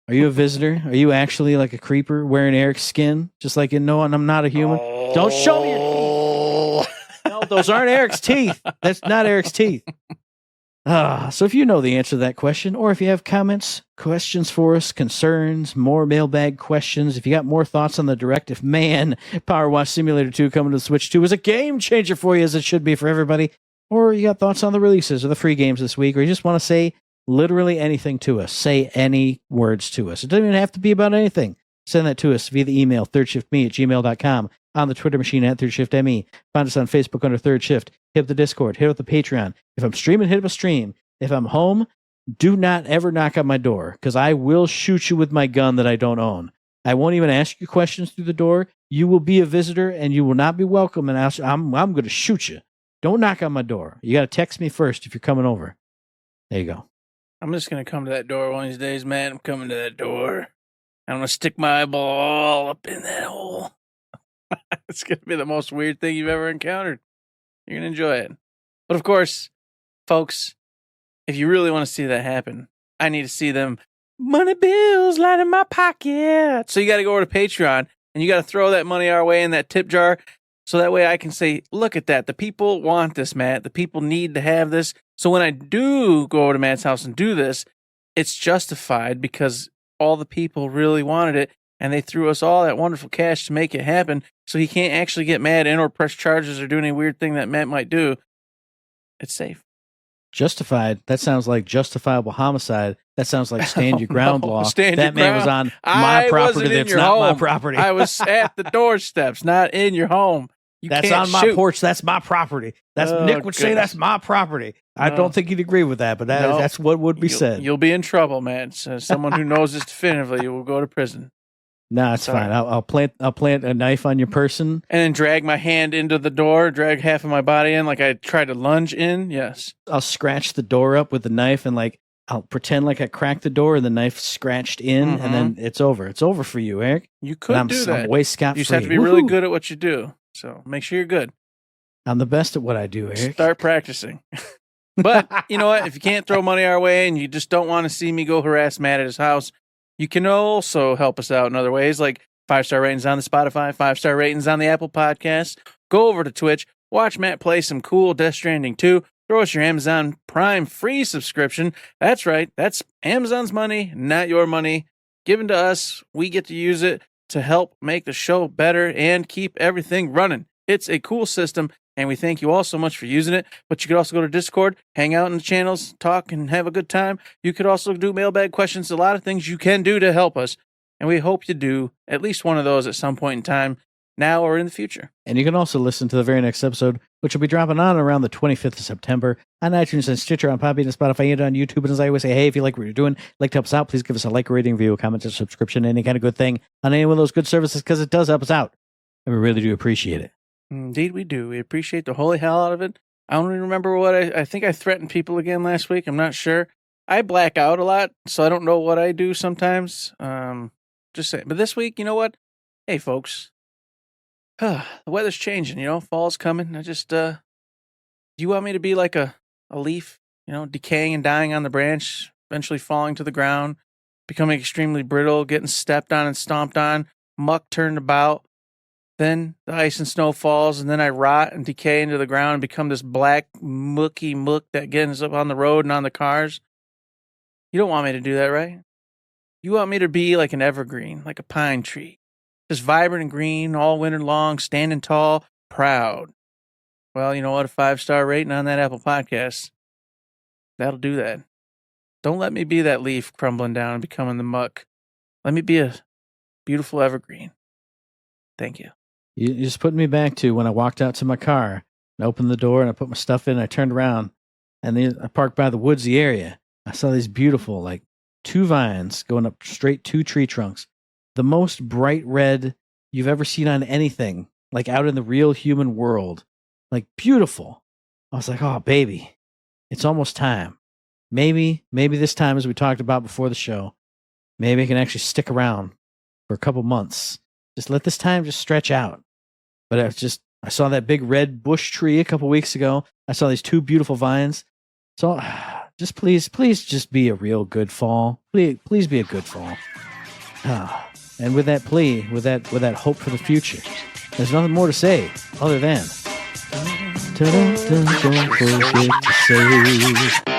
Are you a visitor? Are you actually like a creeper wearing Eric's skin? Just like in No, and I'm not a human. Don't show me your teeth. No, those aren't Eric's teeth. That's not Eric's teeth. So if you know the answer to that question, or if you have comments, questions for us, concerns, more mailbag questions, if you got more thoughts on the directive, man, Power Wash Simulator 2 coming to the Switch 2 is a game changer for you, as it should be for everybody. Or you got thoughts on the releases or the free games this week, or you just want to say literally anything to us. Say any words to us. It doesn't even have to be about anything. Send that to us via the email, thirdshiftme@gmail.com, on the Twitter machine @ThirdShiftME. Find us on Facebook under Third Shift. Hit up the Discord. Hit up the Patreon. If I'm streaming, hit up a stream. If I'm home, do not ever knock on my door, because I will shoot you with my gun that I don't own. I won't even ask you questions through the door. You will be a visitor, and you will not be welcome, and I'm going to shoot you. Don't knock on my door. You got to text me first if you're coming over. There you go. I'm just going to come to that door one of these days, man. I'm coming to that door. I'm going to stick my eyeball all up in that hole. It's going to be the most weird thing you've ever encountered. You're going to enjoy it. But of course, folks, if you really want to see that happen, I need to see them money bills lining my pocket. So you got to go over to Patreon and you got to throw that money our way in that tip jar. So that way I can say, look at that. The people want this, Matt. The people need to have this. So when I do go over to Matt's house and do this, it's justified because all the people really wanted it. And they threw us all that wonderful cash to make it happen. So he can't actually get mad and or press charges or do any weird thing that Matt might do. It's safe. Justified. That sounds like justifiable homicide. That sounds like stand your ground law. Stand that your man ground. was on my I property. wasn't in That's your not my home. property. I was at the doorsteps, not in your home. You That's can't on my shoot. porch. That's my property. That's Oh, Nick would say goodness. that's my property. I No. don't think he'd agree with that, but No. that's what would be You'll- said. You'll be in trouble, man. So someone who knows this definitively will go to prison. No, it's Sorry. fine. I'll plant a knife on your person. And then drag my hand into the door, drag half of my body in like I tried to lunge in. Yes. I'll scratch the door up with the knife, and like I'll pretend like I cracked the door and the knife scratched in, and then it's over. It's over for you, Eric. You could I'm, do that. I'm way scot free. You just have to be really good at what you do. So make sure you're good. I'm the best at what I do, Eric. Start practicing. But you know what? If you can't throw money our way and you just don't want to see me go harass Matt at his house, you can also help us out in other ways, like 5-star ratings on the Spotify, 5-star ratings on the Apple Podcasts. Go over to Twitch, watch Matt play some cool Death Stranding 2. Throw us your Amazon Prime free subscription. That's right. That's Amazon's money, not your money. Given to us, we get to use it to help make the show better and keep everything running. It's a cool system, and we thank you all so much for using it. But you could also go to Discord, hang out in the channels, talk, and have a good time. You could also do mailbag questions. A lot of things you can do to help us. And we hope you do at least one of those at some point in time, now or in the future. And you can also listen to the very next episode, which will be dropping on around the 25th of September on iTunes and Stitcher, on Podbean and Spotify, and on YouTube. And as I always say, hey, if you like what you're doing, like to help us out, please give us a like, a rating, review, a comment, a subscription, any kind of good thing on any one of those good services, because it does help us out. And we really do appreciate it. Indeed, we do. We appreciate the holy hell out of it. I don't even remember what I think I threatened people again last week. I'm not sure. I black out a lot, so I don't know what I do sometimes. Just saying. But this week, you know what? Hey, folks. The weather's changing, you know. Fall's coming. I just, do you want me to be like a leaf, you know, decaying and dying on the branch, eventually falling to the ground, becoming extremely brittle, getting stepped on and stomped on, muck turned about. Then the ice and snow falls, and then I rot and decay into the ground and become this black, mucky muck that gets up on the road and on the cars. You don't want me to do that, right? You want me to be like an evergreen, like a pine tree. Just vibrant and green all winter long, standing tall, proud. Well, you know what? A 5-star rating on that Apple Podcast, that'll do that. Don't let me be that leaf crumbling down and becoming the muck. Let me be a beautiful evergreen. Thank you. You just put me back to when I walked out to my car I opened the door and I put my stuff in. And I turned around and then I parked by the woodsy area. I saw these beautiful, like 2 vines going up straight 2 tree trunks. The most bright red you've ever seen on anything, like out in the real human world. Like beautiful. I was like, oh, baby, it's almost time. Maybe this time, as we talked about before the show, maybe I can actually stick around for a couple months. Just let this time just stretch out. But I saw that big red bush tree a couple weeks ago. I saw these 2 beautiful vines. So just please just be a real good fall. Please be a good fall. And with that plea, with that hope for the future, there's nothing more to say other than don't forget to say